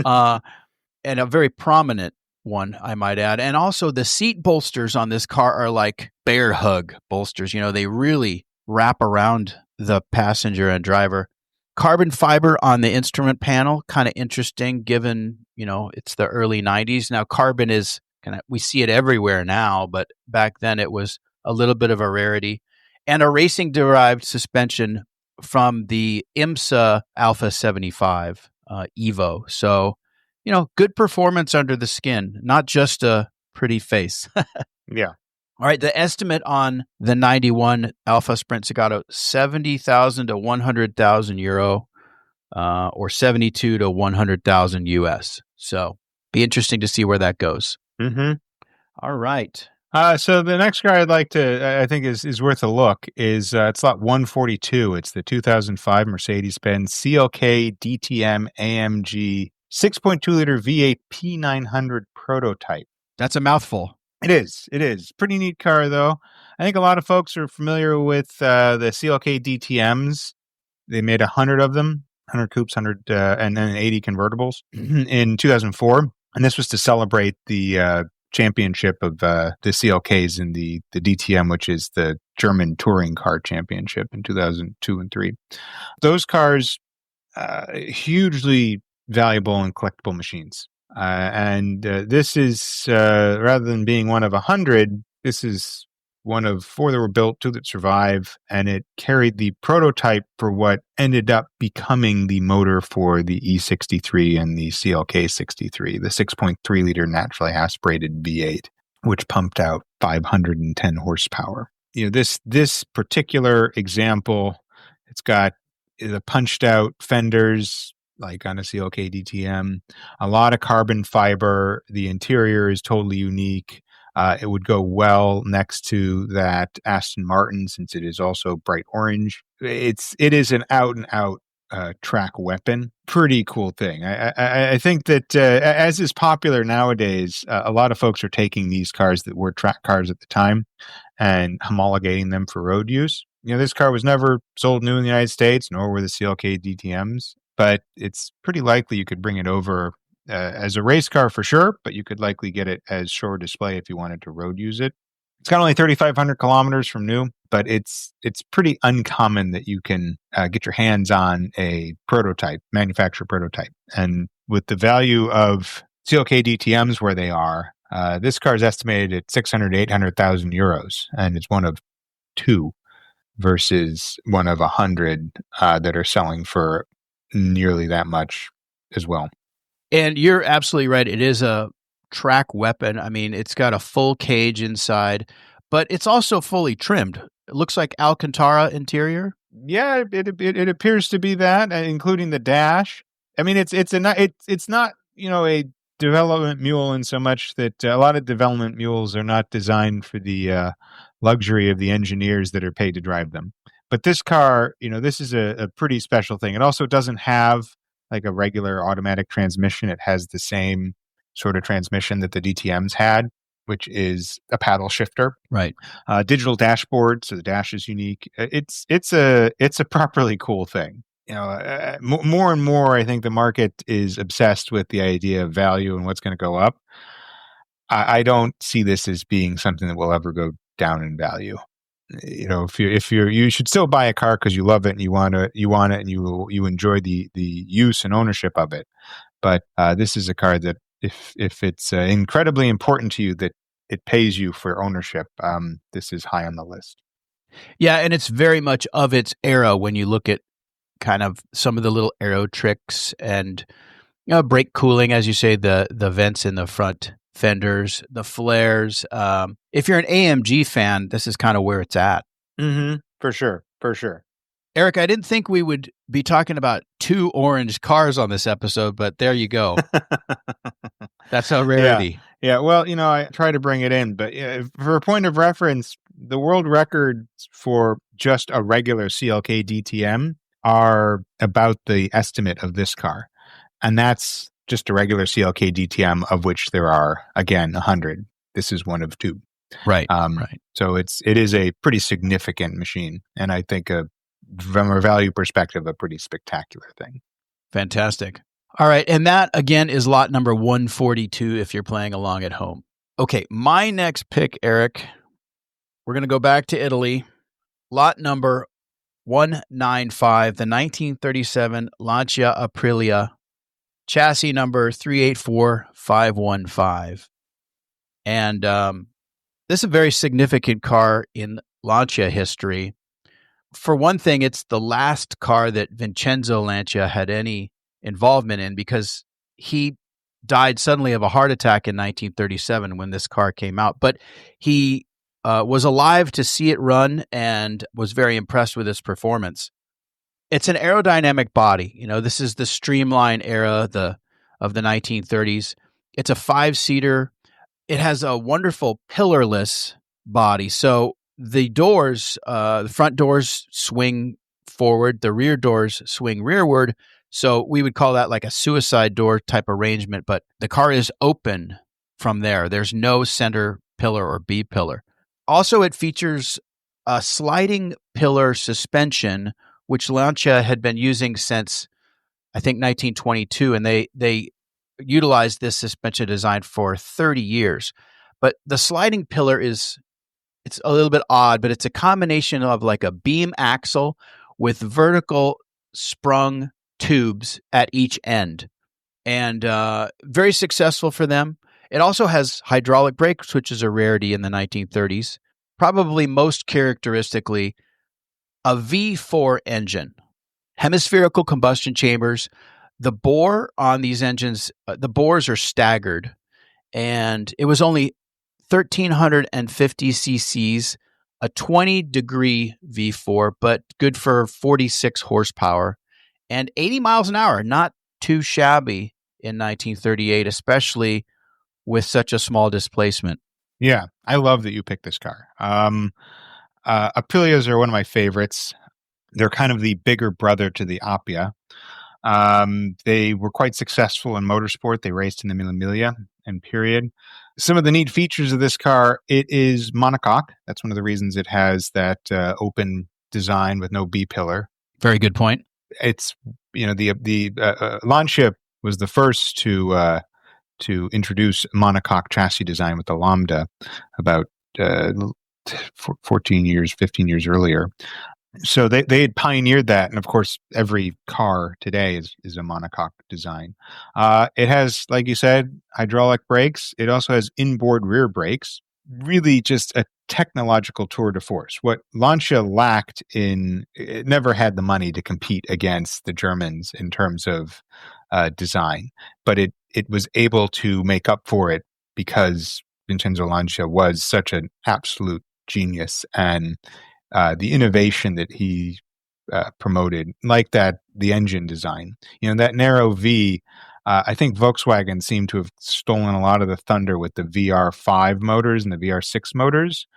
and a very prominent one, I might add. And also the seat bolsters on this car are like bear hug bolsters. They really wrap around the passenger and driver. Carbon fiber on the instrument panel, kind of interesting given, it's the early 90s. Now, carbon is We see it everywhere now, but back then it was a little bit of a rarity. And a racing-derived suspension from the IMSA Alpha 75 Evo. So, good performance under the skin, not just a pretty face. Yeah. All right, the estimate on the 91 Alpha Sprint Zagato, 70,000 to 100,000 euro, or 72 to 100,000 US. So, be interesting to see where that goes. Mm-hmm. All right. So the next car I think is worth a look is it's lot 142. It's the 2005 Mercedes-Benz CLK DTM AMG 6.2-liter V8 P900 prototype. That's a mouthful. It is. Pretty neat car, though. I think a lot of folks are familiar with the CLK DTMs. They made 100 of them, 100 coupes, 100 and then 80 convertibles in 2004. And this was to celebrate the championship of the CLKs in the DTM, which is the German touring car championship in 2002 and 3. Those cars, hugely valuable and collectible machines. This is, rather than being one of 100, this is one of 4 that were built, 2 that survive, and it carried the prototype for what ended up becoming the motor for the E63 and the CLK63, the 6.3-liter naturally aspirated V8, which pumped out 510 horsepower. This particular example, it's got the punched out fenders, like on a CLK DTM, a lot of carbon fiber. The interior is totally unique. It would go well next to that Aston Martin since it is also bright orange. It is an out and out track weapon. Pretty cool thing. I think that as is popular nowadays, a lot of folks are taking these cars that were track cars at the time and homologating them for road use. This car was never sold new in the United States, nor were the CLK DTMs, but it's pretty likely you could bring it over as a race car for sure, but you could likely get it as show display if you wanted to road use it. It's got only 3,500 kilometers from new, but it's pretty uncommon that you can get your hands on a prototype, manufacturer prototype. And with the value of CLK DTMs where they are, this car is estimated at 600 to 800,000 euros, and it's one of 2 versus one of 100 that are selling for nearly that much as well. And you're absolutely right. It is a track weapon. I mean, it's got a full cage inside, but it's also fully trimmed. It looks like Alcantara interior. Yeah, it appears to be that, including the dash. I mean, it's not a development mule in so much that a lot of development mules are not designed for the luxury of the engineers that are paid to drive them. But this car, this is a pretty special thing. It also doesn't have like a regular automatic transmission. It has the same sort of transmission that the DTMs had, which is a paddle shifter. Right. Digital dashboard, so the dash is unique. It's a properly cool thing. More and more, I think the market is obsessed with the idea of value and what's going to go up. I don't see this as being something that will ever go down in value. You should still buy a car because you love it and you want it and you enjoy the use and ownership of it. But this is a car that if it's incredibly important to you that it pays you for ownership, this is high on the list. Yeah, and it's very much of its era when you look at kind of some of the little aero tricks and brake cooling, as you say, the vents in the front fenders, the flares. If you're an AMG fan, this is kind of where it's at. Mm-hmm. For sure. Eric, I didn't think we would be talking about 2 orange cars on this episode, but there you go. That's a rarity. Yeah. Well, I try to bring it in, but for a point of reference, the world records for just a regular CLK DTM are about the estimate of this car. And that's just a regular CLK DTM, of which there are, again, 100. This is one of 2. Right. Right. So it is a pretty significant machine. And I think from a value perspective, a pretty spectacular thing. Fantastic. All right. And that, again, is lot number 142 if you're playing along at home. Okay. My next pick, Eric, we're going to go back to Italy. Lot number 195, the 1937 Lancia Aprilia, chassis number 384515. And this is a very significant car in Lancia history. For one thing, it's the last car that Vincenzo Lancia had any involvement in, because he died suddenly of a heart attack in 1937 when this car came out. But he was alive to see it run and was very impressed with its performance. It's an aerodynamic body. This is the streamline era of the 1930s. It's a 5-seater. It has a wonderful pillarless body. So the doors, the front doors swing forward, the rear doors swing rearward. So we would call that like a suicide door type arrangement, but the car is open from there. There's no center pillar or B pillar. Also, it features a sliding pillar suspension, which Lancia had been using since, I think, 1922, and they utilized this suspension design for 30 years. But the sliding pillar it's a little bit odd, but it's a combination of like a beam axle with vertical sprung tubes at each end, and very successful for them. It also has hydraulic brakes, which is a rarity in the 1930s. Probably most characteristically, a V4 engine, hemispherical combustion chambers. The bore on these engines, the bores are staggered, and it was only 1,350 cc's, a 20-degree V4, but good for 46 horsepower, and 80 miles an hour. Not too shabby in 1938, especially with such a small displacement. Yeah, I love that you picked this car. Aprilias are one of my favorites. They're kind of the bigger brother to the Appia. They were quite successful in motorsport. They raced in the Mille Miglia and period. Some of the neat features of this car, it is monocoque. That's one of the reasons it has that open design with no B pillar. Very good point. It's, the Lancia was the first to introduce monocoque chassis design with the Lambda about 15 years earlier. So they had pioneered that, and of course, every car today is a monocoque design. It has, like you said, hydraulic brakes. It also has inboard rear brakes. Really, just a technological tour de force. What Lancia lacked it never had the money to compete against the Germans in terms of design, but it was able to make up for it because Vincenzo Lancia was such an absolute genius, and the innovation that he promoted, like the engine design, that narrow V, I think Volkswagen seemed to have stolen a lot of the thunder with the VR5 motors and the VR6 motors.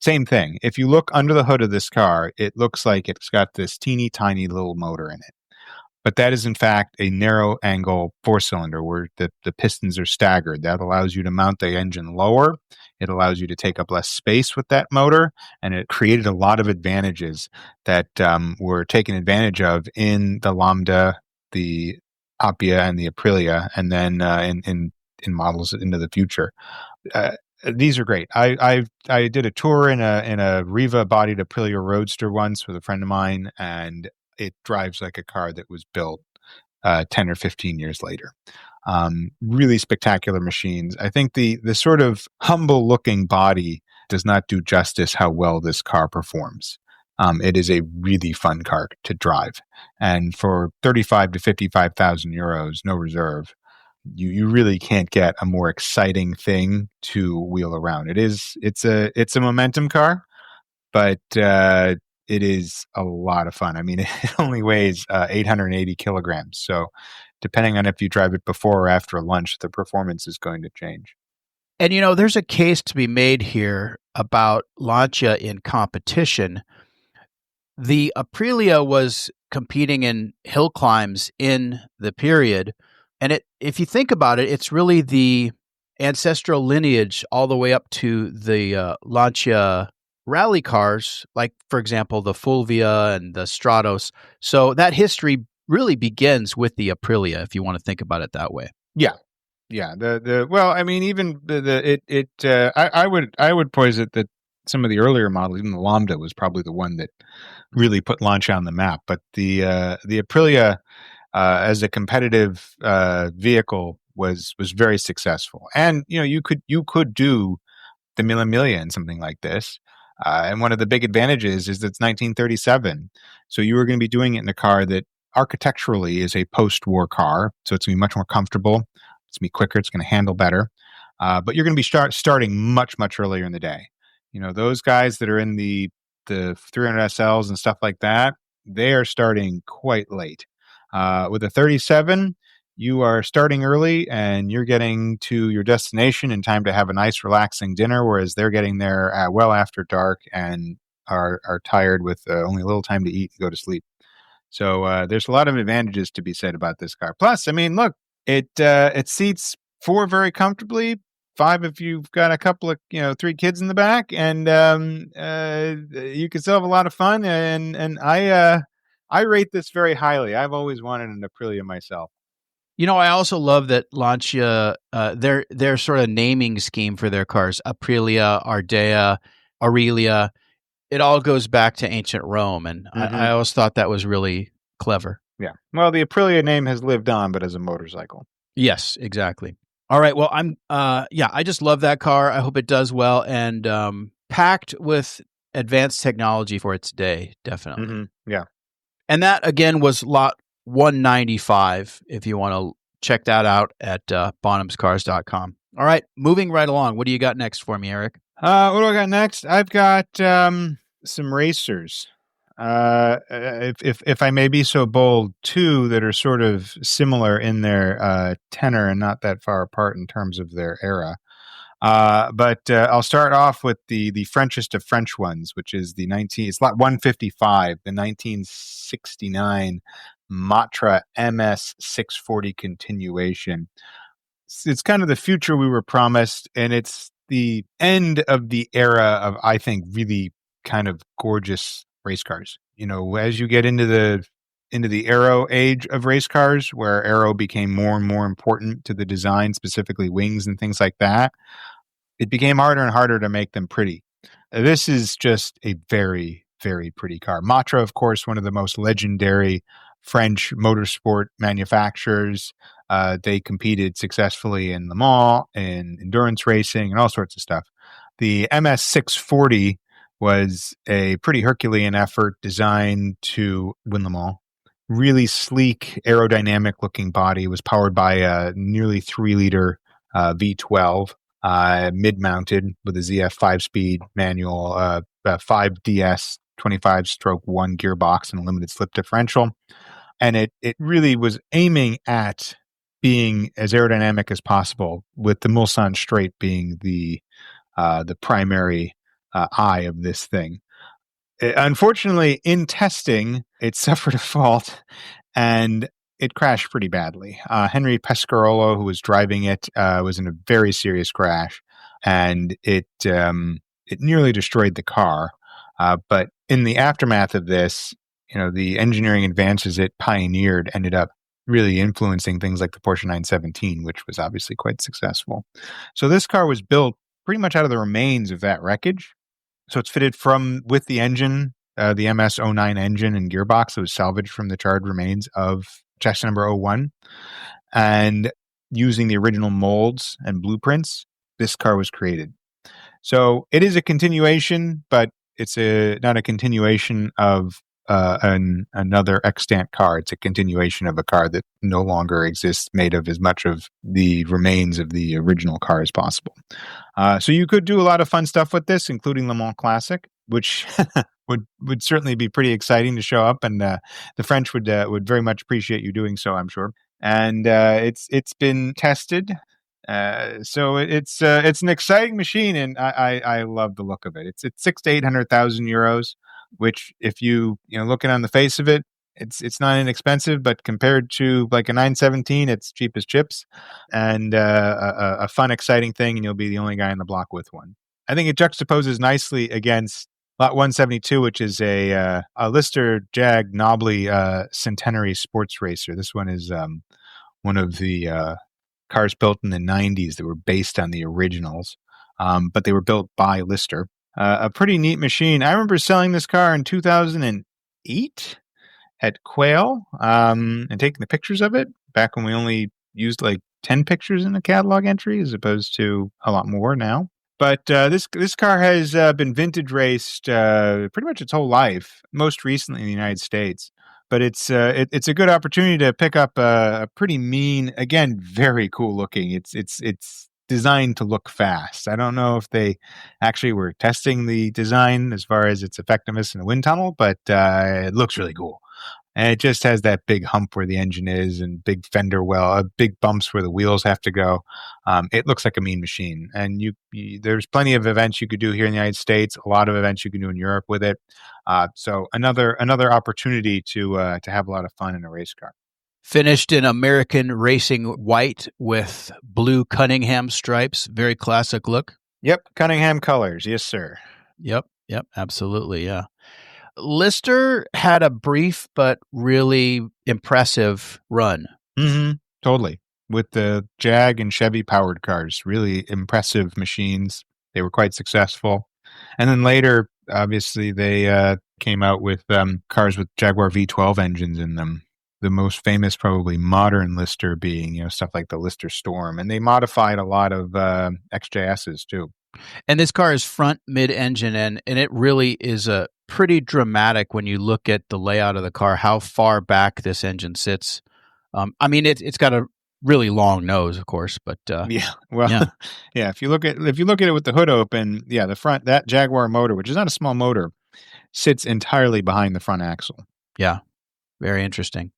Same thing. If you look under the hood of this car, it looks like it's got this teeny tiny little motor in it. But that is, in fact, a narrow angle 4-cylinder where the pistons are staggered. That allows you to mount the engine lower. It allows you to take up less space with that motor. And it created a lot of advantages that were taken advantage of in the Lambda, the Appia, and the Aprilia, and then in models into the future. These are great. I did a tour in a Riva-bodied Aprilia Roadster once with a friend of mine, and it drives like a car that was built 10 or 15 years later. Really spectacular machines. I think the sort of humble looking body does not do justice how well this car performs. It is a really fun car to drive. And for 35 to 55,000 euros, no reserve, you really can't get a more exciting thing to wheel around. It's a momentum car, but it is a lot of fun. I mean, it only weighs 880 kilograms. So depending on if you drive it before or after lunch, the performance is going to change. And, there's a case to be made here about Lancia in competition. The Aprilia was competing in hill climbs in the period. And if you think about it, it's really the ancestral lineage all the way up to the Lancia rally cars, like, for example, the Fulvia and the Stratos. So that history really begins with the Aprilia, if you want to think about it that way. Yeah. Well, I mean, even I would posit that some of the earlier models, even the Lambda, was probably the one that really put Lancia on the map. But the Aprilia, as a competitive vehicle, was very successful. And you could do the Mille Miglia and something like this. And one of the big advantages is that it's 1937. So you were going to be doing it in a car that architecturally is a post-war car. So it's going to be much more comfortable. It's going to be quicker. It's going to handle better. But you're going to be starting much, much earlier in the day. Those guys that are in the 300 SLs and stuff like that, they are starting quite late. With a 37, you are starting early and you're getting to your destination in time to have a nice, relaxing dinner, whereas they're getting there well after dark and are tired with only a little time to eat and go to sleep. So there's a lot of advantages to be said about this car. Plus, I mean, look, it seats 4 very comfortably, 5 if you've got a couple of 3 kids in the back, and you can still have a lot of fun. And I rate this very highly. I've always wanted an Aprilia myself. I also love that Lancia, their sort of naming scheme for their cars, Aprilia, Ardea, Aurelia, it all goes back to ancient Rome. And I always thought that was really clever. Yeah. Well, the Aprilia name has lived on, but as a motorcycle. Yes, exactly. All right. Well, I just love that car. I hope it does well, and packed with advanced technology for its day. Definitely. Mm-hmm. Yeah. And that, again, was lot 195, if you want to check that out at bonhamscars.com. All right, moving right along. What do you got next for me, Eric? What do I got next? I've got some racers. If I may be so bold, 2 that are sort of similar in their tenor and not that far apart in terms of their era. But I'll start off with the Frenchest of French ones, which is it's lot 155, the 1969 Matra MS 640 continuation. It's kind of the future we were promised, and it's the end of the era of, I think, really kind of gorgeous race cars. As you get into the aero age of race cars, where aero became more and more important to the design, specifically wings and things like that, it became harder and harder to make them pretty. This is just a very, very pretty car. Matra, of course, one of the most legendary French motorsport manufacturers. They competed successfully in Le Mans and endurance racing and all sorts of stuff. The MS 640 was a pretty Herculean effort designed to win Le Mans. Really sleek, aerodynamic looking body. It was powered by a nearly 3-liter V12, mid-mounted with a ZF 5-speed manual, 5DS 25-stroke 1 gearbox and a limited slip differential. And it really was aiming at being as aerodynamic as possible, with the Mulsanne straight being the primary eye of this thing. Unfortunately, in testing, it suffered a fault and it crashed pretty badly. Henry Pescarolo, who was driving it, was in a very serious crash, and it nearly destroyed the car. But in the aftermath of this, the engineering advances it pioneered ended up really influencing things like the Porsche 917, which was obviously quite successful. So this car was built pretty much out of the remains of that wreckage. So it's fitted with the engine, the MS-09 engine and gearbox that was salvaged from the charred remains of chassis number 01. And using the original molds and blueprints, this car was created. So it is a continuation, but it's not a continuation of another extant car. It's a continuation of a car that no longer exists, made of as much of the remains of the original car as possible. So you could do a lot of fun stuff with this, including Le Mans Classic, which would certainly be pretty exciting to show up, and the French would very much appreciate you doing so, I'm sure. And it's been tested. So it's an exciting machine, and I love the look of it. It's 600,000 to 800,000 euros, which, if you looking on the face of it, it's not inexpensive, but compared to like a 917, it's cheap as chips, and a fun, exciting thing, and you'll be the only guy on the block with one. I think it juxtaposes nicely against Lot 172, which is a Lister Jag Nobly Centenary sports racer. This one is one of the cars built in the 90s that were based on the originals, but they were built by Lister. A pretty neat machine. I remember selling this car in 2008 at Quail and taking the pictures of it back when we only used like 10 pictures in the catalog entry as opposed to a lot more now. But this car has been vintage raced pretty much its whole life, most recently in the United States. But it's a good opportunity to pick up a pretty mean, again, very cool looking. It's designed to look fast. I don't know if they actually were testing the design as far as its effectiveness in a wind tunnel, but it looks really cool. And it just has that big hump where the engine is and big fender big bumps where the wheels have to go. It looks like a mean machine. And there's plenty of events you could do here in the United States, a lot of events you can do in Europe with it. So another opportunity to have a lot of fun in a race car. Finished in American Racing white with blue Cunningham stripes. Very classic look. Yep, Cunningham colors. Yes, sir. Yep, absolutely, yeah. Lister had a brief but really impressive run. Mm-hmm, totally. With the Jag and Chevy powered cars. Really impressive machines. They were quite successful. And then later, obviously, they came out with cars with Jaguar V12 engines in them. The most famous, probably modern Lister being, stuff like the Lister Storm. And they modified a lot of XJSs too. And this car is front mid-engine, and it really is a pretty dramatic when you look at the layout of the car, how far back this engine sits. It's got a really long nose, of course, but yeah. If you look at it with the hood open, the front, that Jaguar motor, which is not a small motor, sits entirely behind the front axle. Yeah. Very interesting.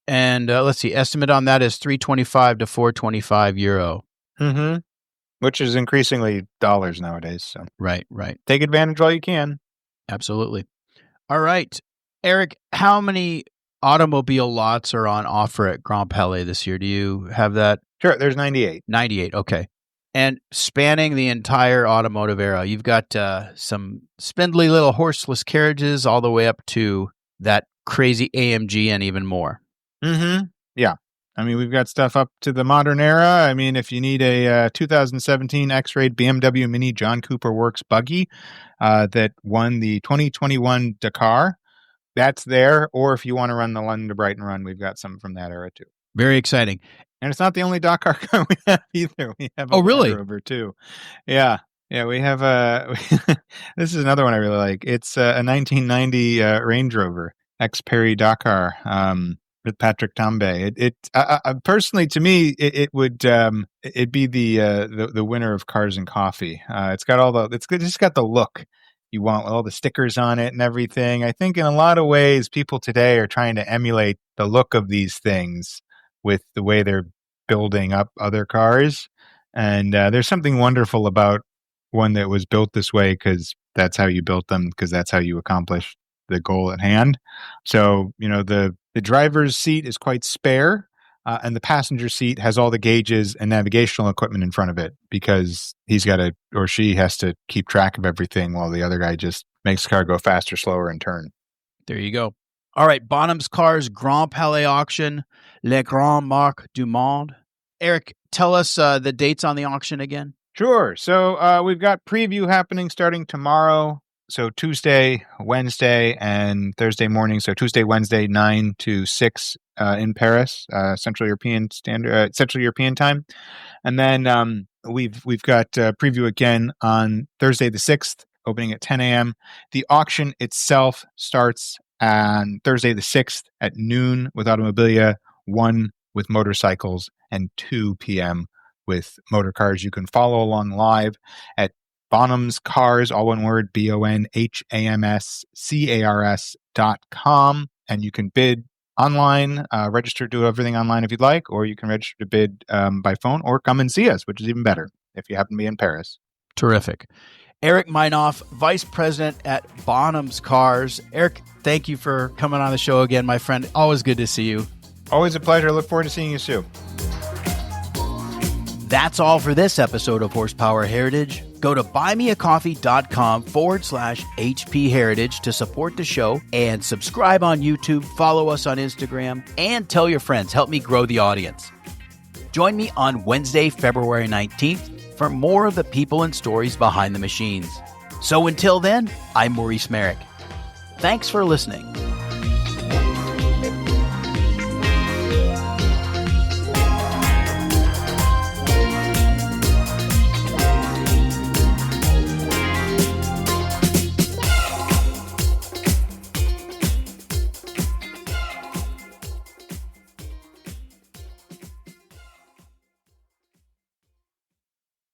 And let's see, estimate on that is €325 to €425. Mm-hmm. Which is increasingly dollars nowadays. So Right. Take advantage while you can. Absolutely. All right. Eric, how many automobile lots are on offer at Grand Palais this year? Do you have that? Sure, there's 98. 98, okay. And spanning the entire automotive era, you've got some spindly little horseless carriages all the way up to that crazy AMG and even more. Mm-hmm. Yeah. We've got stuff up to the modern era. If you need a 2017 X-Rated BMW Mini John Cooper Works buggy that won the 2021 Dakar, that's there. Or if you want to run the London to Brighton run, we've got some from that era too. Very exciting. And it's not the only Dakar car we have either. We have a really? Land Rover too. Yeah. Yeah, we have this is another one I really like. It's a 1990 Range Rover X Perry Dakar with Patrick Tambay. It personally, to me, it would it'd be the winner of Cars and Coffee. It's just got the look you want with all the stickers on it and everything. I think in a lot of ways, people today are trying to emulate the look of these things with the way they're building up other cars. And there's something wonderful about one that was built this way because that's how you built them, because that's how you accomplish the goal at hand. So, the driver's seat is quite spare, and the passenger seat has all the gauges and navigational equipment in front of it because she has to keep track of everything while the other guy just makes the car go faster, slower, and turn. There you go. All right, Bonhams Cars Grand Palais auction, Le Grand Marque du Monde. Eric, tell us the dates on the auction again. Sure. So we've got preview happening starting tomorrow. So Tuesday, Wednesday, and Thursday morning. So Tuesday, Wednesday, 9 to 6 in Paris, Central European time. And then we've got preview again on Thursday the 6th, opening at 10 a.m. The auction itself starts on Thursday the 6th at noon with automobilia, 1 with motorcycles, and 2 p.m. with motor cars. You can follow along live at Bonhams Cars, all one word, BONHAMSCARS.com. And you can bid online, register, do everything online if you'd like, or you can register to bid by phone or come and see us, which is even better if you happen to be in Paris. Terrific. Eric Minoff, Vice President at Bonhams Cars. Eric, thank you for coming on the show again, my friend. Always good to see you. Always a pleasure. I look forward to seeing you soon. That's all for this episode of Horsepower Heritage. Go to buymeacoffee.com/HP Heritage to support the show and subscribe on YouTube, follow us on Instagram, and tell your friends. Help me grow the audience. Join me on Wednesday, February 19th for more of the people and stories behind the machines. So until then, I'm Maurice Merrick. Thanks for listening.